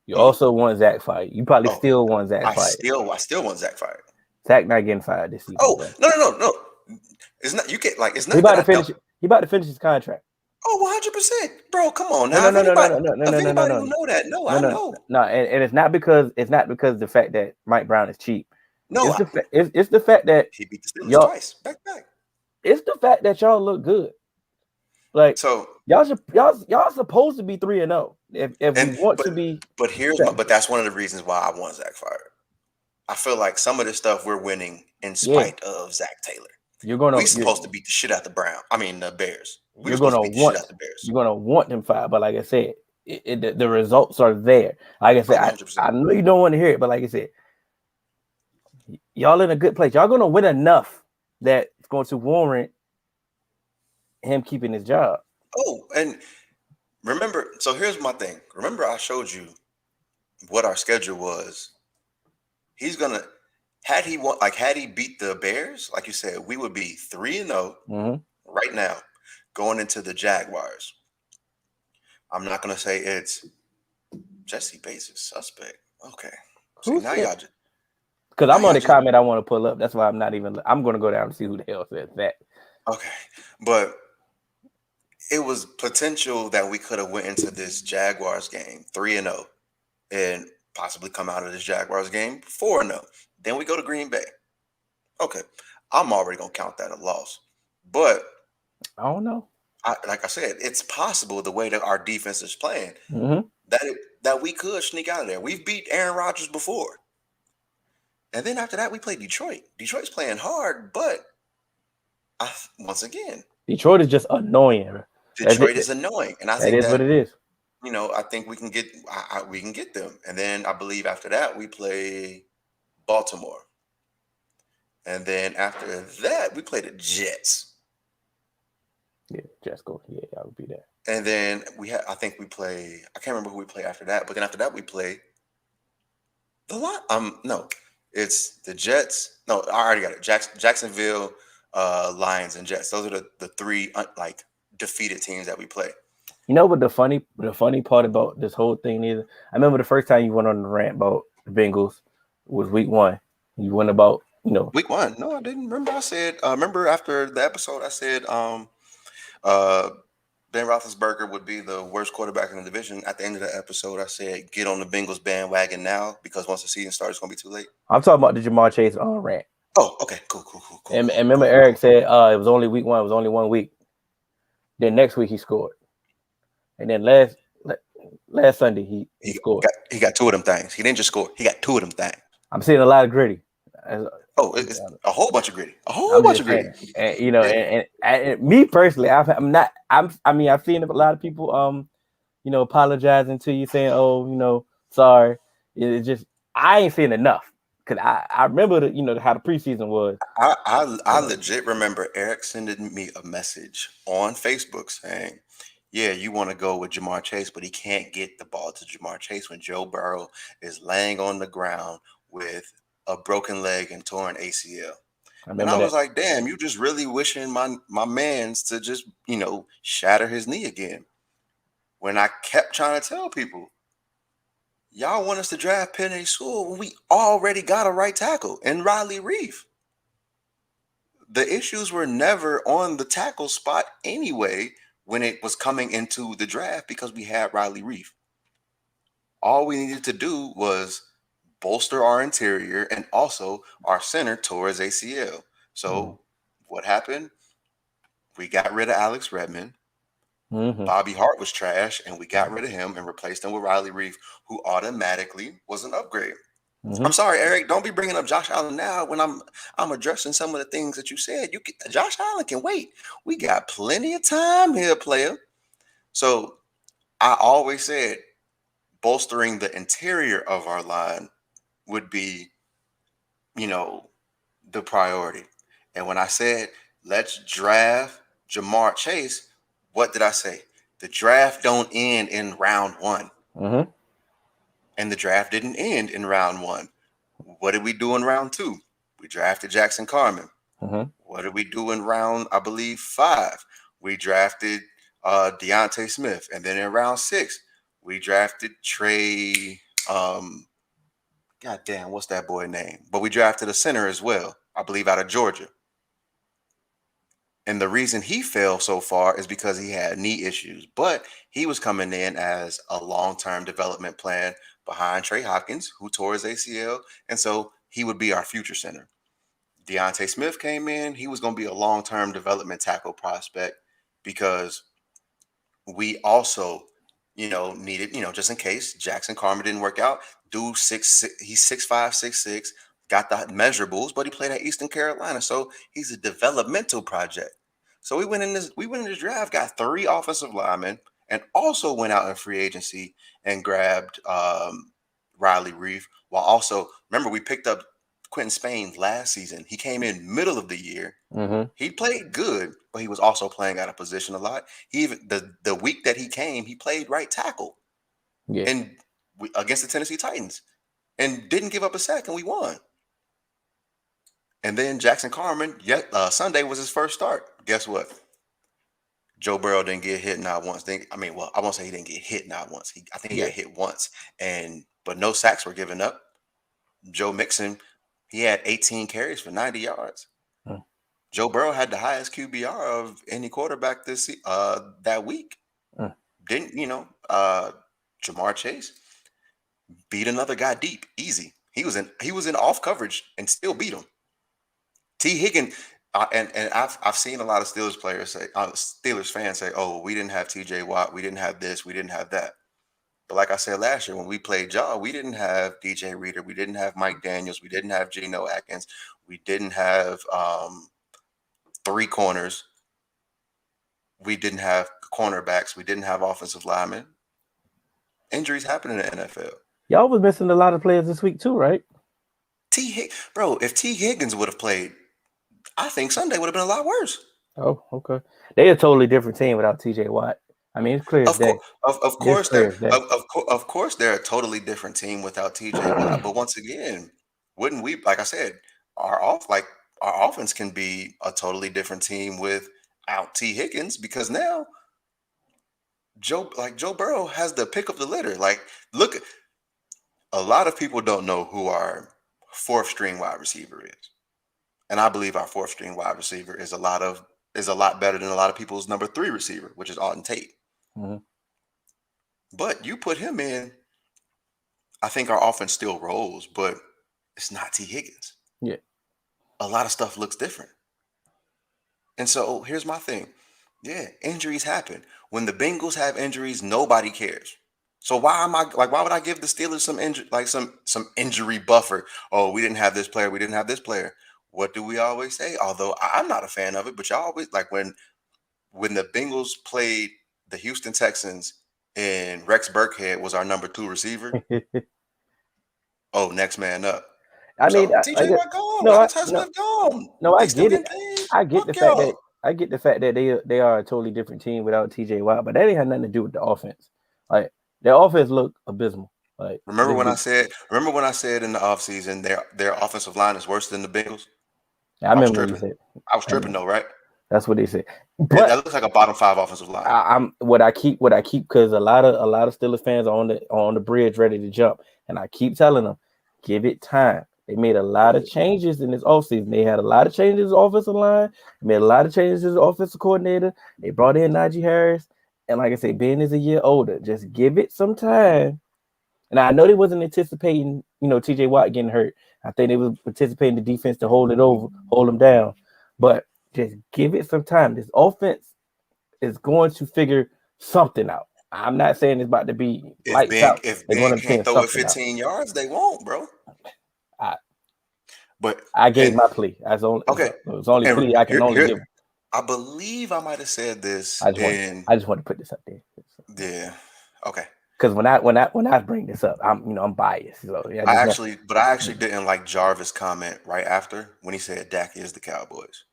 You also want Zach fired. You probably still want Zach fired. I still want Zach fired. Zach not getting fired this season. Oh, no. It's not. You get like it's not. He about to finish his contract. Oh, 100%, bro. Come on now. No. Anybody will know that. I know. No, and it's not because the fact that Mike Brown is cheap. No, it's the fact that he beat the Steelers twice back. It's the fact that y'all look good. Like so, y'all supposed to be 3-0. If we want to be, but that's one of the reasons why I want Zach fired. I feel like some of this stuff we're winning in spite of Zach Taylor. We're supposed to beat the shit out the Bears. You're gonna want them fired, but like I said, the results are there. Like I said, I know you don't want to hear it, but like I said, y'all in a good place. Y'all gonna win enough that it's going to warrant him keeping his job. Oh, and remember, so here's my thing. Remember, I showed you what our schedule was. He's gonna had he beat the Bears, like you said, we would be 3-0 right now, going into the Jaguars. I'm not gonna say it's Jesse Bates is suspect. Okay. See, now y'all just because I'm on the comment I want to pull up. That's why I'm not even. I'm going to go down and see who the hell says that. Okay, but it was potential that we could have went into this Jaguars game 3-0 and possibly come out of this Jaguars game 4-0. Then we go to Green Bay. Okay, I'm already going to count that a loss. But I don't know. Like I said, it's possible the way that our defense is playing that we could sneak out of there. We've beat Aaron Rodgers before. And then after that, we play Detroit. Detroit's playing hard, but once again, Detroit is just annoying. Detroit is annoying, and I think that is what it is. I think we can get we can get them, and then I believe after that we play Baltimore, and then after that we play the Jets. Yeah, Jets go. Yeah, I would be there. And then I think we play. I can't remember who we play after that, but then after that we play the lot. No. It's the Jets. No, I already got it. Jacksonville, Lions, and Jets. Those are the three defeated teams that we play. You know what the funny part about this whole thing is? I remember the first time you went on the rant about the Bengals was week 1. You went about week 1. No, I didn't remember. I said remember after the episode I said Ben Roethlisberger would be the worst quarterback in the division. At the end of the episode, I said, get on the Bengals bandwagon now because once the season starts, it's going to be too late. I'm talking about the Jamar Chase rant. Oh, okay. Cool. And remember Eric said it was only week 1. It was only 1 week. Then next week he scored. And then last Sunday he scored. He got 2 of them things. He didn't just score. He got 2 of them things. I'm seeing a lot of gritty. It's a whole bunch of gritty. A whole bunch of gritty. And, and me personally, I've seen a lot of people apologizing to you saying, "Oh, sorry." It's just I ain't seen enough because I remember how the preseason was. I legit remember Eric sending me a message on Facebook saying, "Yeah, you want to go with Jamar Chase, but he can't get the ball to Jamar Chase when Joe Burrow is laying on the ground with a broken leg and torn ACL." And I was like, damn, you just really wishing my man's to just, shatter his knee again. When I kept trying to tell people, y'all want us to draft Penei Sewell when we already got a right tackle in Riley Reef. The issues were never on the tackle spot anyway when it was coming into the draft because we had Riley Reef. All we needed to do was bolster our interior and also our center towards ACL. So what happened? We got rid of Alex Redmond. Bobby Hart was trash, and we got rid of him and replaced him with Riley Reef, who automatically was an upgrade. I'm sorry, Eric. Don't be bringing up Josh Allen now when I'm addressing some of the things that you said. Josh Allen can wait. We got plenty of time here, player. So I always said bolstering the interior of our line would be, the priority. And when I said let's draft Jamar Chase, what did I say? The draft don't end in round 1. And the draft didn't end in round 1. What did we do in round 2? We drafted Jackson Carman. What did we do in round, I believe, 5? We drafted Deontay Smith. And then in round 6, we drafted Trey. God damn, what's that boy name? But we drafted a center as well, I believe, out of Georgia. And the reason he fell so far is because he had knee issues. But he was coming in as a long-term development plan behind Trey Hopkins, who tore his ACL. And so he would be our future center. Deontay Smith came in. He was going to be a long-term development tackle prospect because we also, needed, just in case Jackson Carman didn't work out. Dude, he's 6'5", 6'6", got the measurables, but he played at Eastern Carolina, so he's a developmental project. So we went in this draft, got 3 offensive linemen, and also went out in free agency and grabbed Riley Reef. While also, remember, we picked up Quentin Spain last season. He came in middle of the year. He played good, but he was also playing out of position a lot. He even the week that he came, he played right tackle, and against the Tennessee Titans, and didn't give up a sack, and we won. And then Jackson Carman, Sunday was his first start. Guess what? Joe Burrow didn't get hit not once. I won't say he didn't get hit not once. I think he got hit once, but no sacks were given up. Joe Mixon, he had 18 carries for 90 yards. Joe Burrow had the highest QBR of any quarterback that week. Didn't Jamar Chase beat another guy deep, easy. He was in off coverage and still beat him. T. Higgins, and I've seen a lot of Steelers fans say, "Oh, we didn't have T.J. Watt, we didn't have this, we didn't have that." But like I said last year, when we played y'all, we didn't have DJ Reader, we didn't have Mike Daniels, we didn't have Geno Atkins, we didn't have 3 corners, we didn't have cornerbacks, we didn't have offensive linemen. Injuries happen in the NFL. Y'all was missing a lot of players this week too, right? If T. Higgins would have played, I think Sunday would have been a lot worse. Oh, okay. They're a totally different team without TJ Watt. I mean, it's clear as day. Of course, they're a totally different team without TJ Watt. But once again, wouldn't we? Like I said, our offense can be a totally different team without T. Higgins, because now Joe Burrow has the pick of the litter. Like, look, a lot of people don't know who our 4th string wide receiver is. And I believe our 4th string wide receiver is a lot better than a lot of people's number 3 receiver, which is Auden Tate. But you put him in, I think our offense still rolls, but it's not T. Higgins. Yeah. A lot of stuff looks different. And so here's my thing. Yeah, injuries happen. When the Bengals have injuries, nobody cares. So why would I give the Steelers some injury buffer? Oh, we didn't have this player, we didn't have this player. What do we always say? Although I'm not a fan of it, but y'all always, like, when the Bengals played the Houston Texans and Rex Burkhead was our number 2 receiver. Oh, next man up. I mean, TJ Watt gone. Gone. No, I get it. I get the fact that they are a totally different team without TJ Watt, but that ain't had nothing to do with the offense. Like, their offense looked abysmal. Like, remember when I said in the offseason their offensive line is worse than the Bengals? I remember what you said. I was tripping though, right? That's what they said. But that looks like a bottom 5 offensive line. What I keep because a lot of Steelers fans are on the bridge ready to jump, and I keep telling them, give it time. They made a lot of changes in this offseason. They had a lot of changes in the offensive line. They made a lot of changes in the offensive coordinator. They brought in Najee Harris, and like I said, Ben is a year older. Just give it some time. And I know they wasn't anticipating, TJ Watt getting hurt. I think they was anticipating the defense to hold him down. But just give it some time. This offense is going to figure something out. I'm not saying it's about to be If lights out. if They're Ben going to can't send throw it something out. 15 yards, they won't, bro. But I gave my plea. It was only And plea I can only give. I believe I might have said this I just want to put this up there. Yeah. Okay. Because when I bring this up, I'm biased. So yeah, I actually didn't like Jarvis' comment right after when he said Dak is the Cowboys.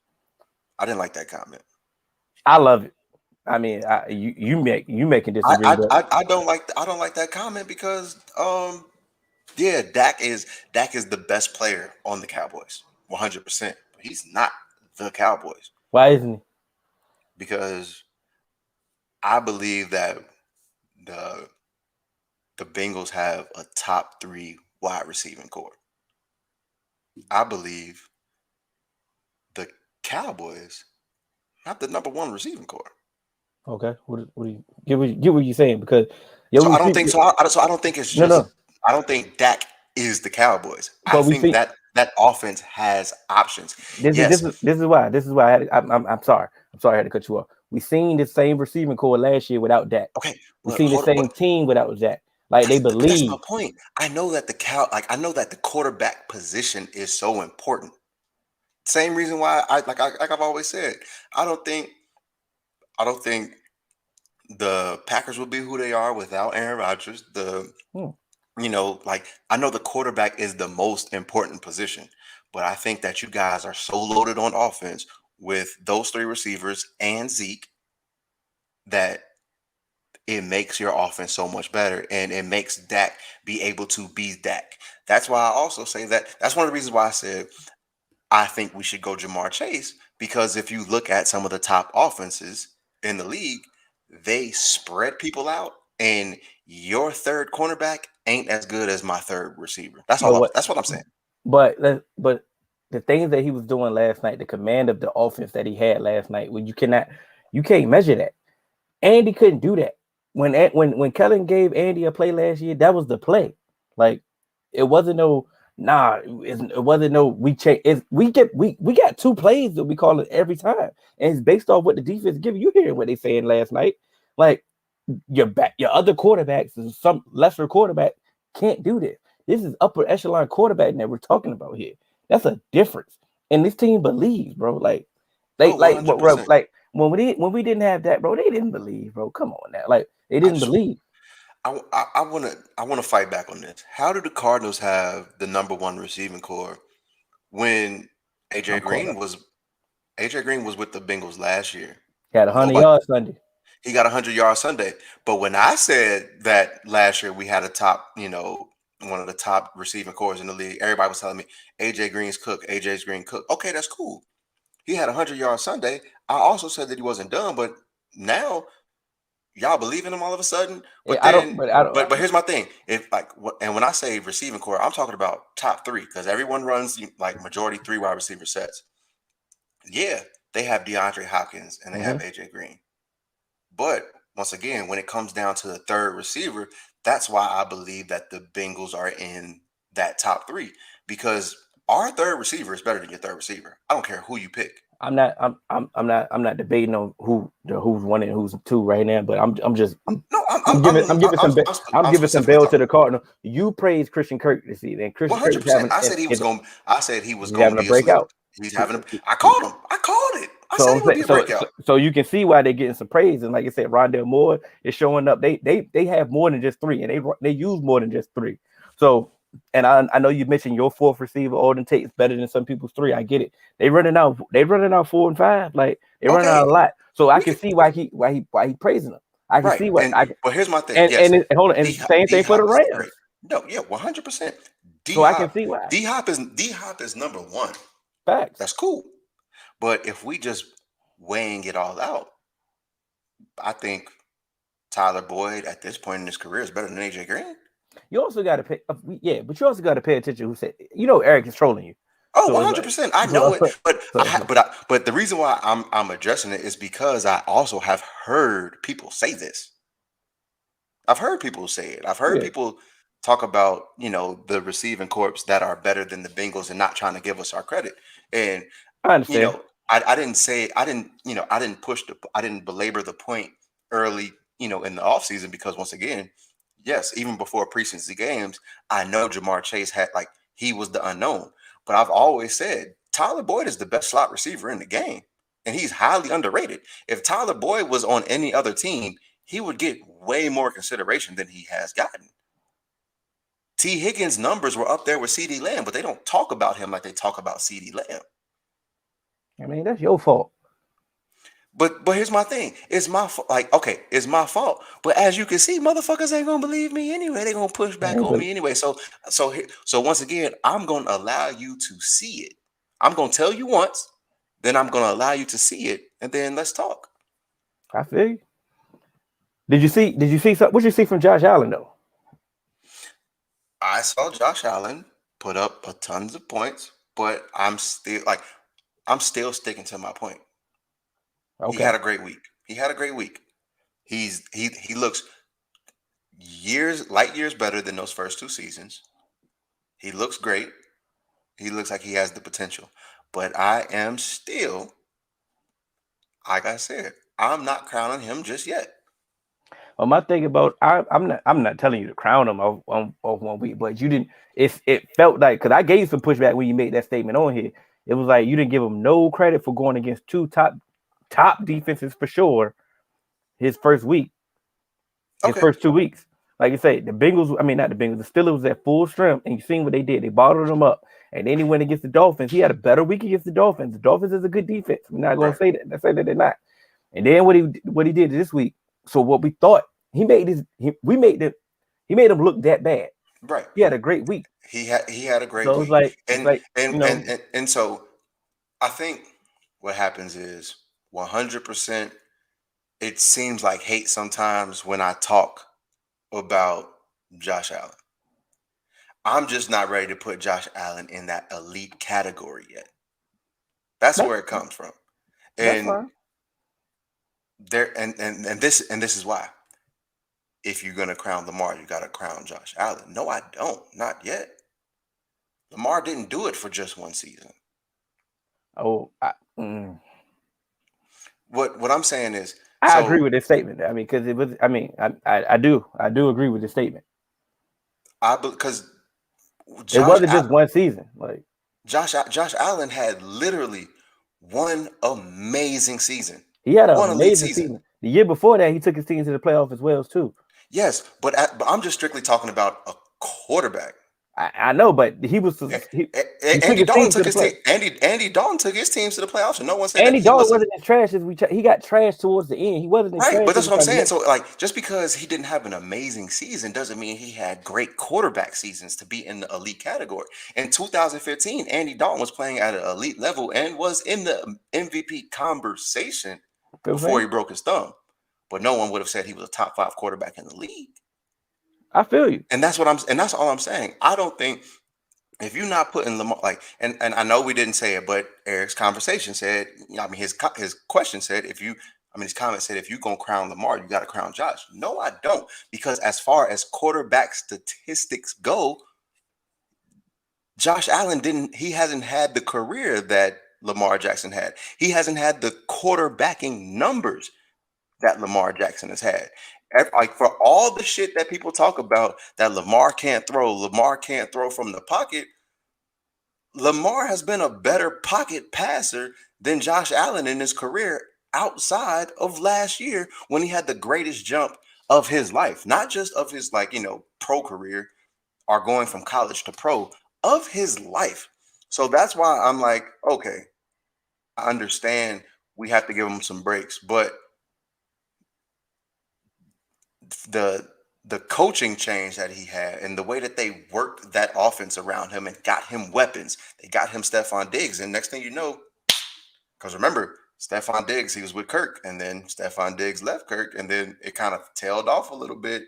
I didn't like that comment. I love it. I mean, you making disagree. I don't like that comment because yeah, Dak is the best player on the Cowboys, 100%. But he's not the Cowboys. Why isn't he? Because I believe that the Bengals have a top 3 wide receiving core. I believe the Cowboys have the number 1 receiving core. Okay, what do you get what you're saying? Because I don't think it's just. No. I don't think Dak is the Cowboys. I think that offense has options. This is why I'm sorry I had to cut you off. We seen the same receiving core last year without Dak. Okay, we seen the same team without Dak. Like they believe. That's my point. I know that I know that the quarterback position is so important. Same reason why I've always said, I don't think the Packers will be who they are without Aaron Rodgers. I know the quarterback is the most important position, but I think that you guys are so loaded on offense with those 3 receivers and Zeke that it makes your offense so much better, and it makes Dak be able to be Dak. That's why I also say that's one of the reasons why I said I think we should go Jamar Chase, because if you look at some of the top offenses in the league, they spread people out, and your third cornerback ain't as good as my third receiver. That's what I'm saying. But the things that he was doing last night, the command of the offense that he had last night, when you can't measure that. Andy couldn't do that. When Kellen gave Andy a play last year, that was the play. Like it wasn't no it wasn't no we got 2 plays that we call it every time, and it's based off what the defense give you. Hearing what they saying last night, like your other quarterbacks and some lesser quarterback can't do this. This is upper echelon quarterback that we're talking about here. That's a difference, and this team believes, bro. Like when we didn't have that, bro, they didn't believe, bro. Come on now, like they didn't believe. I want to fight back on this. How do the Cardinals have the number 1 receiving core when AJ Green was with the Bengals last year? He had 100 yards Sunday. He got 100 yards Sunday. But when I said that last year we had a top, one of the top receiving cores in the league, everybody was telling me AJ Green's cook, AJ's Green cook. Okay, that's cool. He had 100 yards Sunday. I also said that he wasn't done, but now y'all believe in him all of a sudden. But here's my thing. And when I say receiving core, I'm talking about top 3, because everyone runs like majority 3 wide receiver sets. Yeah, they have DeAndre Hopkins and they have AJ Green. But once again, when it comes down to the third receiver, that's why I believe that the Bengals are in that top 3, because our third receiver is better than your third receiver. I don't care who you pick. I'm not debating on who's 1 and who's 2 right now, but I'm giving some bail to the Cardinals. You praised Christian Kirk this season. Christian 100%. I said he was going to be a breakout. He's having I called him. I called it. I said he would be a breakout. So you can see why they're getting some praise. And like I said, Rondale Moore is showing up. They have more than just 3, and they use more than just 3. So, and I know you mentioned your 4th receiver, Alden Tate, is better than some people's 3. I get it. They running out 4 and 5. Like they running out a lot. So I can see why he praising them. I can see why. But here's my thing. And hold on. And same thing for the Rams. No, yeah, 100%. So I can see why. D-Hop is number 1. Facts. That's cool. But if we just weighing it all out, I think Tyler Boyd at this point in his career is better than AJ Green. You also got to pay, but you also got to pay attention. Who said Eric is trolling you? Oh, 100%. I know it, but the reason why I'm addressing it is because I also have heard people say this. I've heard people say it. I've heard people talk about the receiving corps that are better than the Bengals and not trying to give us our credit. And I understand. I didn't say I didn't belabor the point early in the offseason, because once again, yes, even before preseason games, I know Jamar Chase he was the unknown. But I've always said Tyler Boyd is the best slot receiver in the game, and he's highly underrated. If Tyler Boyd was on any other team, he would get way more consideration than he has gotten. T. Higgins' numbers were up there with CeeDee Lamb, but they don't talk about him like they talk about CeeDee Lamb. I mean, that's your fault. But here's my thing. It's my fault. It's my fault. But as you can see, motherfuckers ain't gonna believe me anyway. They're gonna push back on me anyway. So once again, I'm gonna allow you to see it. I'm gonna tell you once, then I'm gonna allow you to see it, and then let's talk. I feel you. Did you see something? What did you see from Josh Allen though? I saw Josh Allen put up a tons of points, but I'm still sticking to my point. Okay. He had a great week. He looks light years better than those first 2 seasons. He looks great. He looks like he has the potential. But I am still, like I said, I'm not crowning him just yet. Well, my thing about I'm not telling you to crown him off 1 week, but you didn't. It felt like, because I gave you some pushback when you made that statement on here. It was like you didn't give him no credit for going against 2 top defenses for sure. His first week, first 2 weeks, like you say, the Bengals. I mean, not the Bengals. The Steelers was at full strength, and you seen what they did. They bottled them up, and then he went against the Dolphins. He had a better week against the Dolphins. The Dolphins is a good defense. We're not going to say that. Let's say that they're not. And then what he did this week. So what we thought, he made him look that bad. Right. He had a great week. He had a great week. And so I think what happens is 100%. It seems like hate sometimes when I talk about Josh Allen. I'm just not ready to put Josh Allen in that elite category yet. That's where it comes from. And this is why. If you're gonna crown Lamar, you gotta crown Josh Allen. No, I don't. Not yet. Lamar didn't do it for just 1 season. What I'm saying is, I agree with this statement. I mean, because it was. I mean, I do agree with this statement. Because it wasn't just 1 season. Like Josh Allen had literally 1 amazing season. He had an amazing season. The year before that, he took his team to the playoffs as well too. Yes, but I'm just strictly talking about a quarterback. I know, but he was. Andy Dalton took his team. Andy Dalton took his teams to the playoffs, and no one said Andy Dalton wasn't as trash as he got trashed towards the end. He wasn't as trash. But that's what I'm saying. So, like, just because he didn't have an amazing season doesn't mean he had great quarterback seasons to be in the elite category. In 2015, Andy Dalton was playing at an elite level and was in the MVP conversation before he broke his thumb. But no one would have said he was a top 5 quarterback in the league. I feel you. And that's all I'm saying. I don't think if you're not putting Lamar, and I know we didn't say it, but Eric's conversation said, his question said, his comment said, if you're going to crown Lamar, you got to crown Josh. No, I don't. Because as far as quarterback statistics go, Josh Allen he hasn't had the career that Lamar Jackson had. He hasn't had the quarterbacking numbers that Lamar Jackson has had. Like, for all the shit that people talk about that Lamar can't throw from the pocket, Lamar has been a better pocket passer than Josh Allen in his career outside of last year when he had the greatest jump of his life, not just of his pro career or going from college to pro, of his life. So that's why I'm like, okay, I understand we have to give him some breaks, but the coaching change that he had and the way that they worked that offense around him and got him weapons. They got him Stephon Diggs. And next thing you know, because remember, Stephon Diggs, he was with Kirk, and then Stephon Diggs left Kirk, and then it kind of tailed off a little bit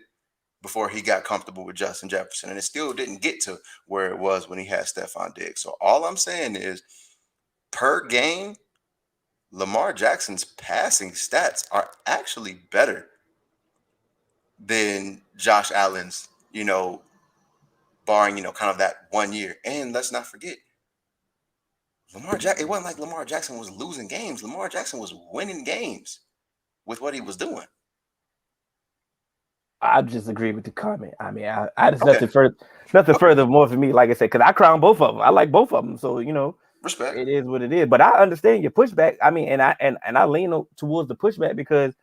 before he got comfortable with Justin Jefferson. And it still didn't get to where it was when he had Stephon Diggs. So all I'm saying is, per game, Lamar Jackson's passing stats are actually better than Josh Allen's, barring, kind of that 1 year. And let's not forget, it wasn't like Lamar Jackson was losing games. Lamar Jackson was winning games with what he was doing. I just agree with the comment. I mean, I just Okay. nothing further more for me. Like I said, because I crown both of them. I like both of them. So Respect. it is what it is. But I understand your pushback. I mean, and I lean towards the pushback because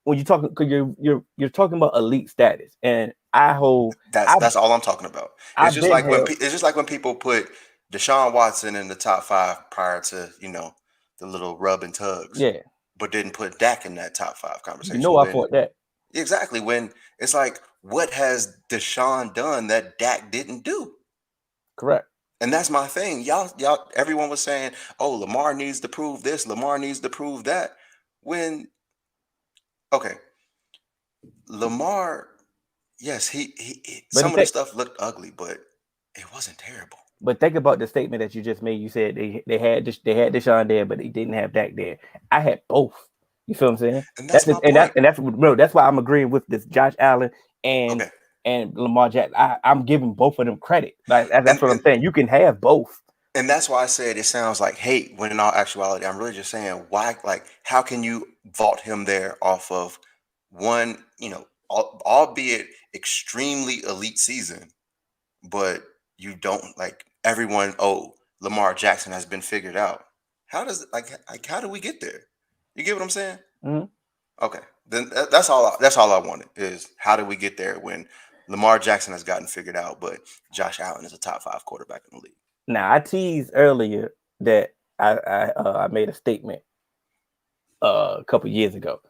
when you're talking about elite status, and That's all I'm talking about. It's I've just been like held. it's just like when people put Deshaun Watson in the top 5 prior to the little rub and tugs, Yeah, but didn't put Dak in that top 5 you conversation. know, I When fought that. exactly when it's like, what has Deshaun done that Dak didn't do? Correct. And that's my thing. Y'all, everyone was saying, "Oh, Lamar needs to prove this. Lamar needs to prove that." When okay, Lamar, yes, But some of the stuff looked ugly, but it wasn't terrible. think about the statement that you just made. You said they had Deshaun there, but they didn't have Dak there. I had both. You feel what I'm saying? And that's my point. That's why I'm agreeing with this Josh Allen and Okay. Lamar Jackson. I'm giving both of them credit. Like that's And, what I'm saying. You can have both. and that's why I said it sounds like hate when in all actuality, I'm really just saying why, like, how can you vault him there off of one, albeit extremely elite season, but you don't like everyone, oh, Lamar Jackson has been figured out. How does how do we get there? You get what I'm saying? Mm-hmm. Okay. Then that's all I wanted is how do we get there when Lamar Jackson has gotten figured out, but Josh Allen is a top 5 quarterback in the league. Now I teased earlier that I made a statement a couple years ago.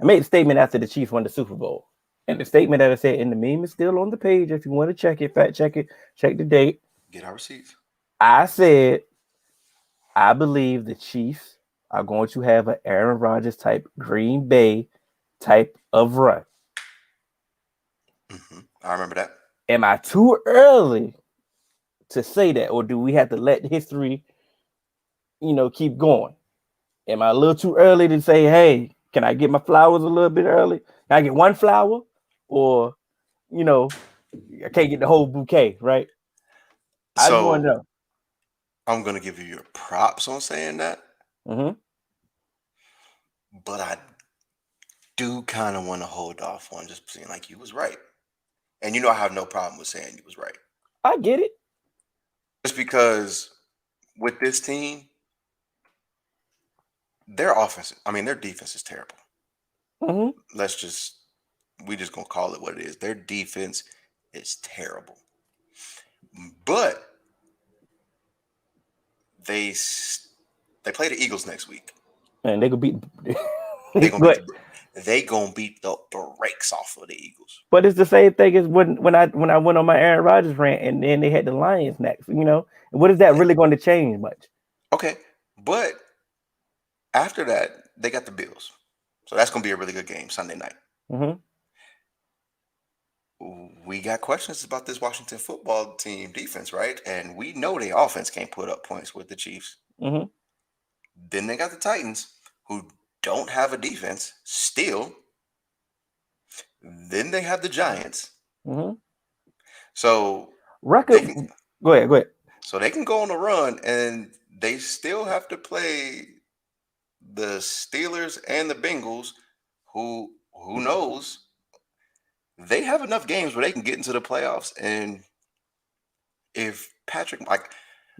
I made a statement after the Chiefs won the Super Bowl. And the statement that I said, and the meme is still on the page if you want to check it, fact check it, check the date. Get our receipts. I said, I believe the Chiefs are going to have an Aaron Rodgers type Green Bay type of run. Mm-hmm. I remember that. Am I too early to say that, or do we have to let history, keep going? Am I a little too early to say, hey, can I get my flowers a little bit early? Can I get one flower? Or, I can't get the whole bouquet, right? I just want to know. I'm going to give you your props on saying that. Mm-hmm. But I do kind of want to hold off on just saying like you was right. And I have no problem with saying you was right. I get it. Just because with this team, their defense is terrible. Mm-hmm. We just gonna call it what it is. Their defense is terrible. But they play the Eagles next week. And they could beat. They gonna beat the brakes off of the Eagles. But it's the same thing as when I went on my Aaron Rodgers rant, and then they had the Lions next. What is that really going to change much? Okay, but after that they got the Bills, so that's gonna be a really good game Sunday night. Mm-hmm. We got questions about this Washington football team defense, right? And we know their offense can't put up points with the Chiefs. Mm-hmm. Then they got the Titans, who don't have a defense still. Then they have the Giants. Mm-hmm. So record. Go ahead. So they can go on a run, and they still have to play the Steelers and the Bengals, who knows. They have enough games where they can get into the playoffs, and if Patrick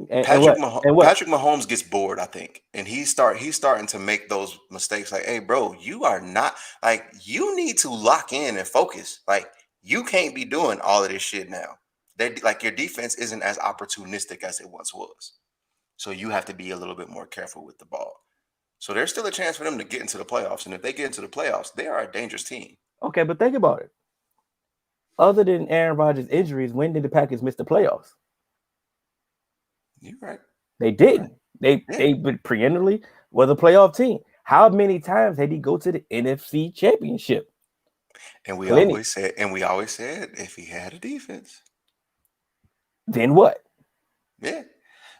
Mahomes gets bored, I think, and he's starting to make those mistakes. Like, hey, bro, you are not you need to lock in and focus. Like, you can't be doing all of this shit now. Your defense isn't as opportunistic as it once was, so you have to be a little bit more careful with the ball. So there's still a chance for them to get into the playoffs, and if they get into the playoffs, they are a dangerous team. Okay, but think about it. Other than Aaron Rodgers' injuries, when did the Packers miss the playoffs? You're right. They didn't. They perennially was a playoff team. How many times had he go to the NFC Championship? And we always said, if he had a defense, then what? Yeah.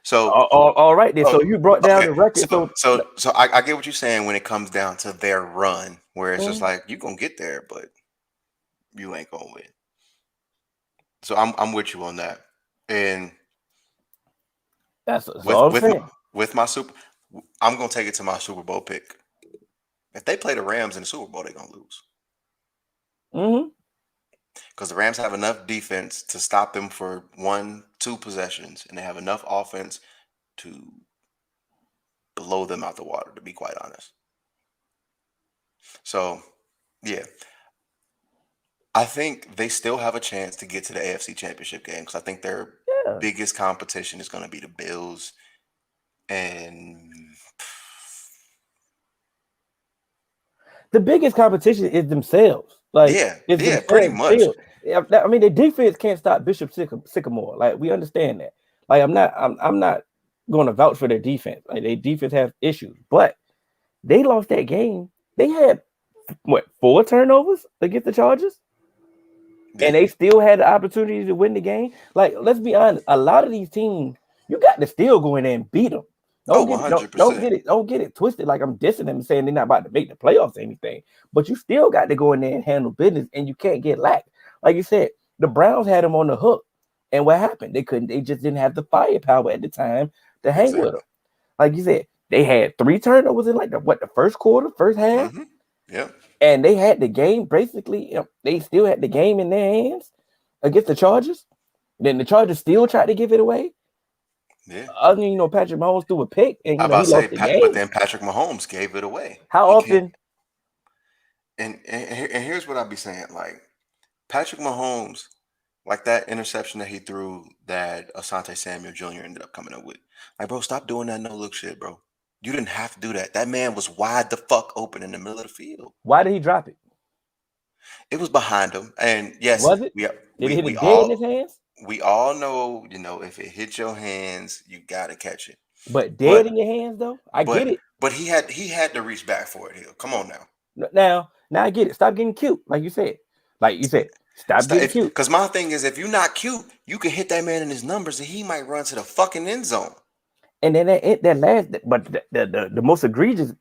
So all right then. So you brought down the record. So I get what you're saying when it comes down to their run, where it's just like you're gonna get there, but you ain't gonna win. So I'm with you on that, and that's all I'm saying. I'm gonna take it to my Super Bowl pick. If they play the Rams in the Super Bowl, they're gonna lose. Mm-hmm. Because the Rams have enough defense to stop them for 1-2 possessions, and they have enough offense to blow them out the water, to be quite honest. So, yeah. I think they still have a chance to get to the AFC Championship game because I think their biggest competition is going to be the Bills. And the biggest competition is themselves. Like, pretty much. Still. I mean, the defense can't stop Bishop Sycamore. Like, we understand that. Like, I'm not going to vouch for their defense. Like, their defense has issues, but they lost that game. They had 4 turnovers against the Chargers, and they still had the opportunity to win the game. Like, let's be honest, a lot of these teams, you got to still go in there and beat them. Don't get it twisted. Like I'm dissing them and saying they're not about to make the playoffs or anything, but you still got to go in there and handle business, and you can't get lax. Like you said, the Browns had them on the hook, and what happened? They just didn't have the firepower at the time to hang with them. Like you said, they had 3 turnovers in the first quarter, first half. Mm-hmm. Yeah, and they had the game basically. They still had the game in their hands against the Chargers. Then the Chargers still tried to give it away. Yeah. Other than, Patrick Mahomes threw a pick, and he lost the game. But then Patrick Mahomes gave it away. How often? And here's what I'd be saying: like Patrick Mahomes, like that interception that he threw that Asante Samuel Jr. ended up coming up with. Like, bro, stop doing that no look shit, bro. You didn't have to do that. That man was wide the fuck open in the middle of the field. Why did he drop it? It was behind him, and yes, was it? Did it hit it dead in his hands? We all know, if it hits your hands, you gotta catch it. But dead in your hands, though, I get it. But he had to reach back for it. Hill, come on now. Now I get it. Stop getting cute, like you said. Stop getting cute. Because my thing is, if you're not cute, you can hit that man in his numbers, and he might run to the fucking end zone. And then that last, but the most egregious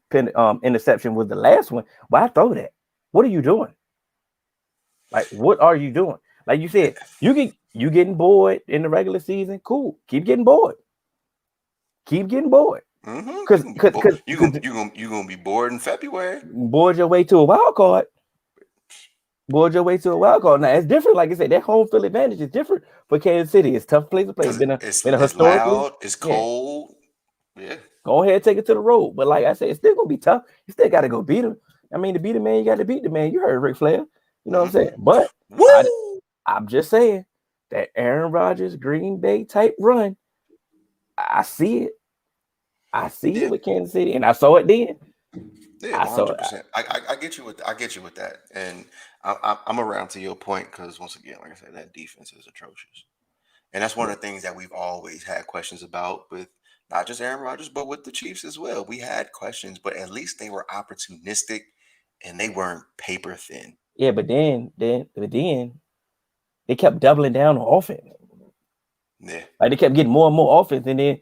interception was the last one. Why throw that? What are you doing? Like, what are you doing? Like you said, you getting bored in the regular season. Cool, keep getting bored. Keep getting bored. Because you're gonna be bored in February. Bored your way to a wild card. Now it's different. Like I said, that home field advantage is different for Kansas City. It's a tough place to play. It's loud. It's cold. Yeah. Go ahead and take it to the road. But like I said, it's still gonna be tough. You still got to go beat him. I mean, to beat a man, you got to beat the man. You heard Ric Flair. You know what I'm saying? But I'm just saying that Aaron Rodgers, Green Bay type run, I see it. I see it with Kansas City, and I saw it then. Yeah, 100%. I get you with that, and I'm around to your point because once again, like I said, that defense is atrocious, and that's one of the things that we've always had questions about with not just Aaron Rodgers, but with the Chiefs as well. We had questions, but at least they were opportunistic, and they weren't paper thin. Yeah, but then they kept doubling down on offense. Yeah, like they kept getting more and more offense, and then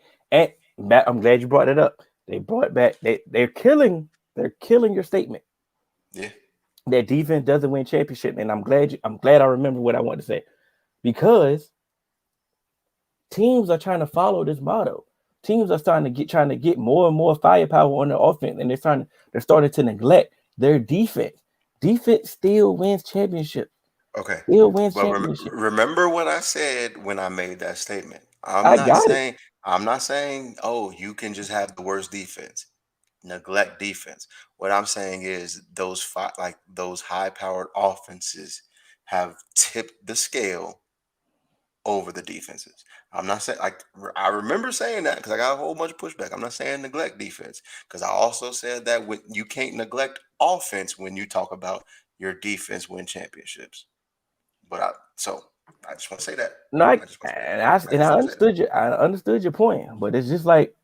I'm glad you brought it up. They brought back. They're killing your statement. Yeah, that defense doesn't win championship, and I'm glad I remember what I want to say, because teams are trying to follow this motto. Teams are trying to get more and more firepower on their offense, and they're starting to neglect their defense. Defense still wins championships. Okay. Still wins championships. Remember what I said when I made that statement. I'm not saying, oh, you can just have the worst defense, neglect defense. What I'm saying is those high-powered offenses have tipped the scale over the defenses. I'm not saying, I remember saying that because I got a whole bunch of pushback. I'm not saying neglect defense, because I also said that you can't neglect offense when you talk about your defense win championships. But I just want to say that. No, I understood your point, but it's just like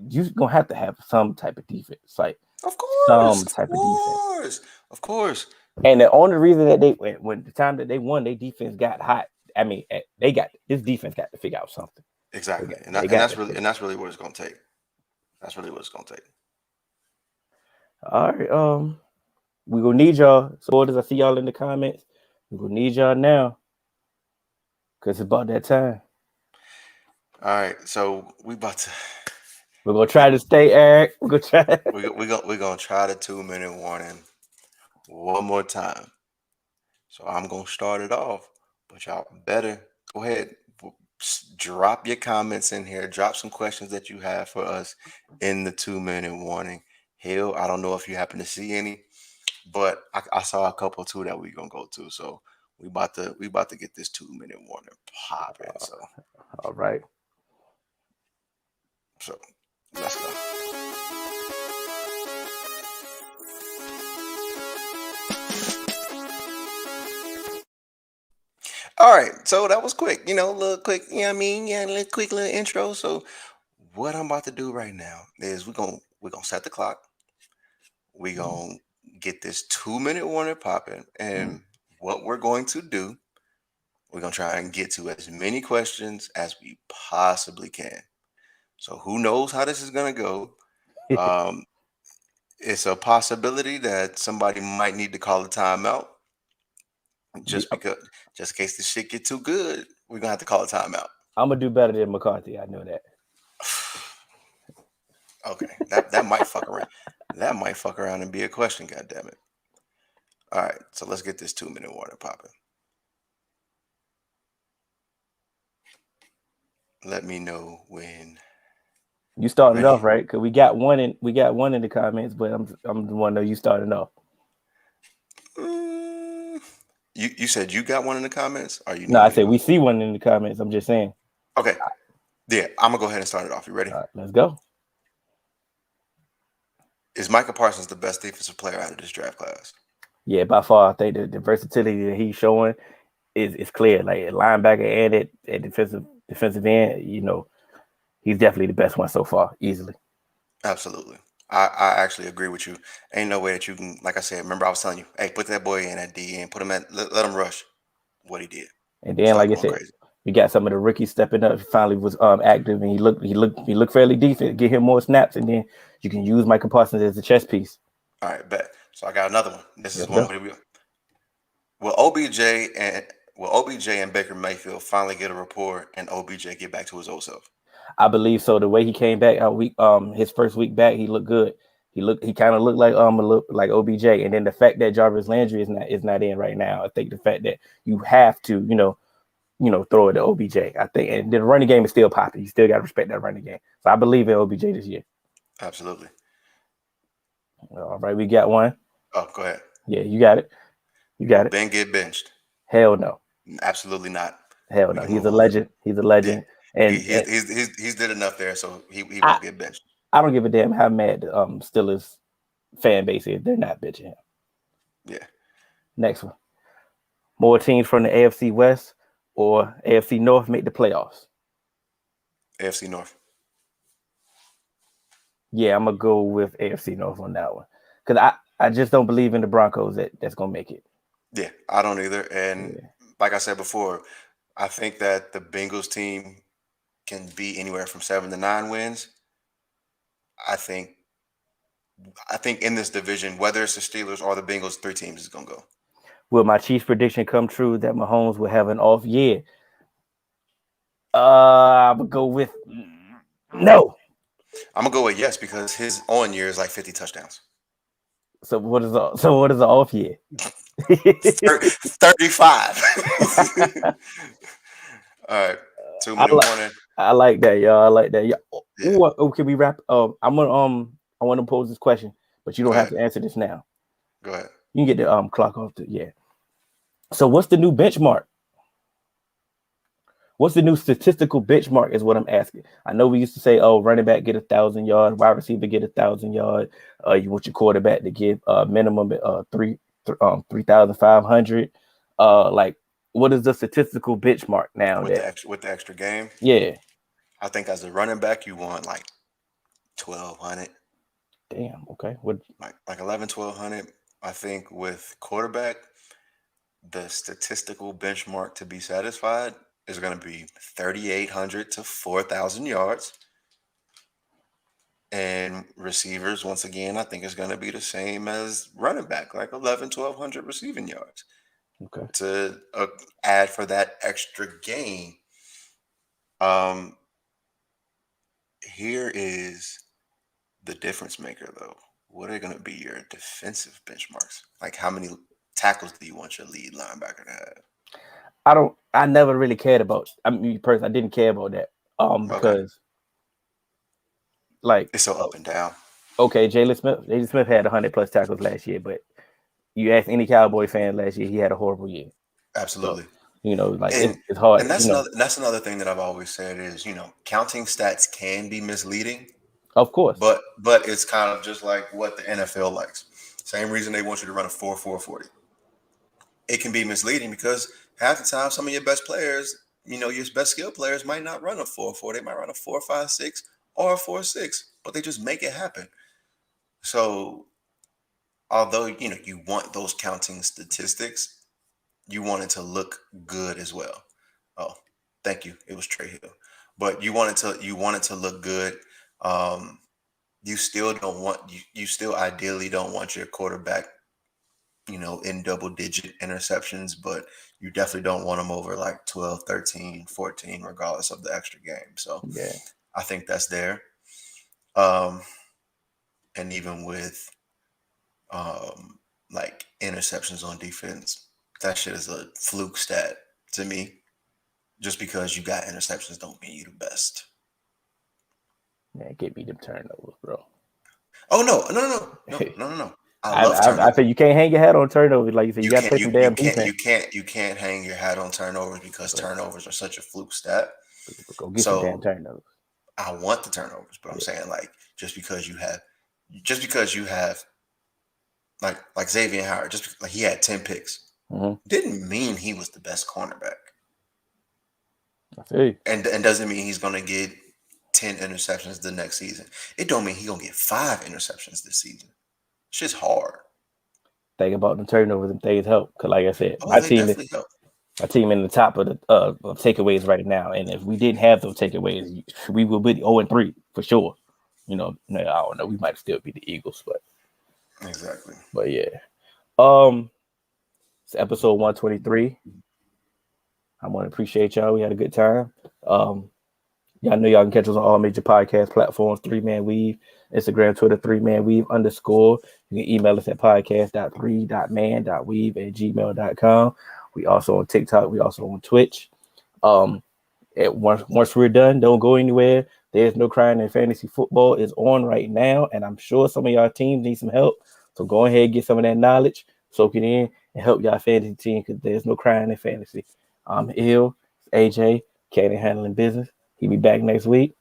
you're gonna have to have some type of defense, like of course. And the only reason that when the time that they won, their defense got hot. I mean, this defense got to figure out something. Exactly, and that's really what it's gonna take. That's really what it's gonna take. All right, we gonna need y'all supporters. I see y'all in the comments. We gonna need y'all now, cause it's about that time. All right, so we're gonna try to stay, Eric. We're gonna try. We're gonna try the 2-minute warning one more time. So I'm going to start it off, but y'all better go ahead, drop your comments in here. Drop some questions that you have for us in the 2-minute warning. Hell, I don't know if you happen to see any, but I saw a couple too that we're gonna go to. So we about to get this 2-minute warning popping. All right. So let's go. All right, so that was quick, a little quick, you know what I mean? Yeah, a little quick little intro. So what I'm about to do right now is we're gonna set the clock. We're gonna get this 2-minute warning popping, and what we're going to do, we're gonna try and get to as many questions as we possibly can. So who knows how this is gonna go? Um, it's a possibility that somebody might need to call a timeout. Just Yep. because, just in case this shit get too good, we're gonna have to call a timeout. I'm gonna do better than McCarthy. I know that. Okay, that might fuck around. That might fuck around and be a question. God damn it! All right, so let's get this 2-minute warning popping. Let me know when you starting ready. off, right? Because we got one in the comments, but I'm the one that you starting off. You said you got one in the comments, or you No, need I me to said go? we see one in the comments. I'm just saying. Okay, yeah, I'm gonna go ahead and start it off. You ready? All right, let's go. Is Micah Parsons the best defensive player out of this draft class? Yeah, by far, I think the versatility that he's showing is clear. Like a linebacker and at defensive end, he's definitely the best one so far, easily. Absolutely. I actually agree with you. Ain't no way that you can, like I said, remember I was telling you, hey, put that boy in at D and put him let him rush what he did. And then, Start like I going said, crazy. we got some of the rookies stepping up. Finally, was active, and he looked fairly decent. Get him more snaps, and then you can use Michael Parsons as a chess piece. All right, bet. So I got another one. This is Let's one go. where will OBJ and Baker Mayfield finally get a rapport and OBJ get back to his old self? I believe so. The way he came back, his first week back, he looked good. He kind of looked like OBJ, and then the fact that Jarvis Landry is not in right now. I think the fact that you have to, throw it to OBJ. I think, and the running game is still popping. You still got to respect that running game. So I believe in OBJ this year. Absolutely. All right, we got one. Oh, go ahead. Yeah, you got it. You got it. Ben get benched. Hell no. Absolutely not. Hell no. He's a legend. He's a legend. Yeah. And he's did enough there, so he won't get benched. I don't give a damn how mad Steelers fan base is. They're not bitching him. Yeah. Next one. More teams from the AFC West or AFC North make the playoffs? AFC North. Yeah, I'm gonna go with AFC North on that one. Because I just don't believe in the Broncos that's gonna make it. Yeah, I don't either. And like I said before, I think that the Bengals team can be anywhere from 7 to 9 wins. I think in this division, whether it's the Steelers or the Bengals, 3 teams is gonna go. Will my Chiefs prediction come true that Mahomes will have an off year? I'm gonna go with no. I'm gonna go with yes because his on year is like 50 touchdowns. So what is the off year? 35. All right, 2-minute warning. I like that, y'all. I like that. Yeah. Yeah. Ooh, can we wrap? I want to pose this question, but you don't have to answer this now. Go ahead. You can get the clock off. So what's the new benchmark? What's the new statistical benchmark is what I'm asking. I know we used to say, running back get 1,000 yards, wide receiver get 1,000 yards. You want your quarterback to give minimum 3,500. Like, what is the statistical benchmark now? With the extra game? Yeah. I think as a running back, you want like 1,200. Damn. Okay. What? Like 11, 1,200. I think with quarterback, the statistical benchmark to be satisfied is going to be 3,800 to 4,000 yards. And receivers, once again, I think is going to be the same as running back, like 11, 1,200 receiving yards. Okay. To add for that extra gain. Here is the difference maker, though. What are going to be your defensive benchmarks? Like how many tackles do you want your lead linebacker to have? I never really cared about. I mean, personally, I didn't care about that. Because like it's so up and down. Okay, Jalen Smith had 100+ tackles last year, but you ask any Cowboy fan last year, he had a horrible year. Absolutely. So, it's hard. And that's another thing that I've always said is, counting stats can be misleading. Of course. But it's kind of just like what the NFL likes. Same reason they want you to run a 4.40. It can be misleading because half the time some of your best players, your best skill players might not run a 4.4. They might run a 4.56 or a 4.6, but they just make it happen. So although, you want those counting statistics, you want it to look good as well. Oh, thank you. It was Trey Hill. But you want it to look good. You still ideally don't want your quarterback, in double-digit interceptions, but you definitely don't want them over like 12, 13, 14, regardless of the extra game. So yeah, I think that's there. And even with like interceptions on defense, that shit is a fluke stat to me. Just because you got interceptions don't mean you're the best. Man, get me them turnovers, bro. Oh no. I love turnovers. I said you can't hang your hat on turnovers, like you said. You got to play some damn defense. You can't hang your hat on turnovers because turnovers are such a fluke stat. Go get some damn turnovers. I want the turnovers, but I'm saying like just because you have like Xavier Howard, just like he had 10 picks, didn't mean he was the best cornerback. I see. And doesn't mean he's gonna get 10 interceptions the next season. It don't mean he's gonna get 5 interceptions this season. Shit's hard. Think about the turnovers and things help. Cause like I said, my team in the top of the of takeaways right now. And if we didn't have those takeaways, we would be 0-3 for sure. I don't know. We might still be the Eagles, but exactly. But yeah. It's episode 123. I want to appreciate y'all. We had a good time. Y'all know y'all can catch us on all major podcast platforms, 3Man Weave, Instagram, Twitter, 3Man Weave _ You can email us at podcast.3.man.weave@gmail.com. We also on TikTok. We also on Twitch. Once we're done, don't go anywhere. There's No Crying in Fantasy Football is on right now, and I'm sure some of y'all teams need some help. So go ahead and get some of that knowledge, soak it in, and help y'all fantasy team because there's no crying in fantasy. I'm ill. AJ, Can't Handling Business. He'll be back next week.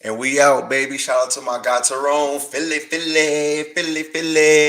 And we out, baby. Shout out to my guy Terrone. Philly.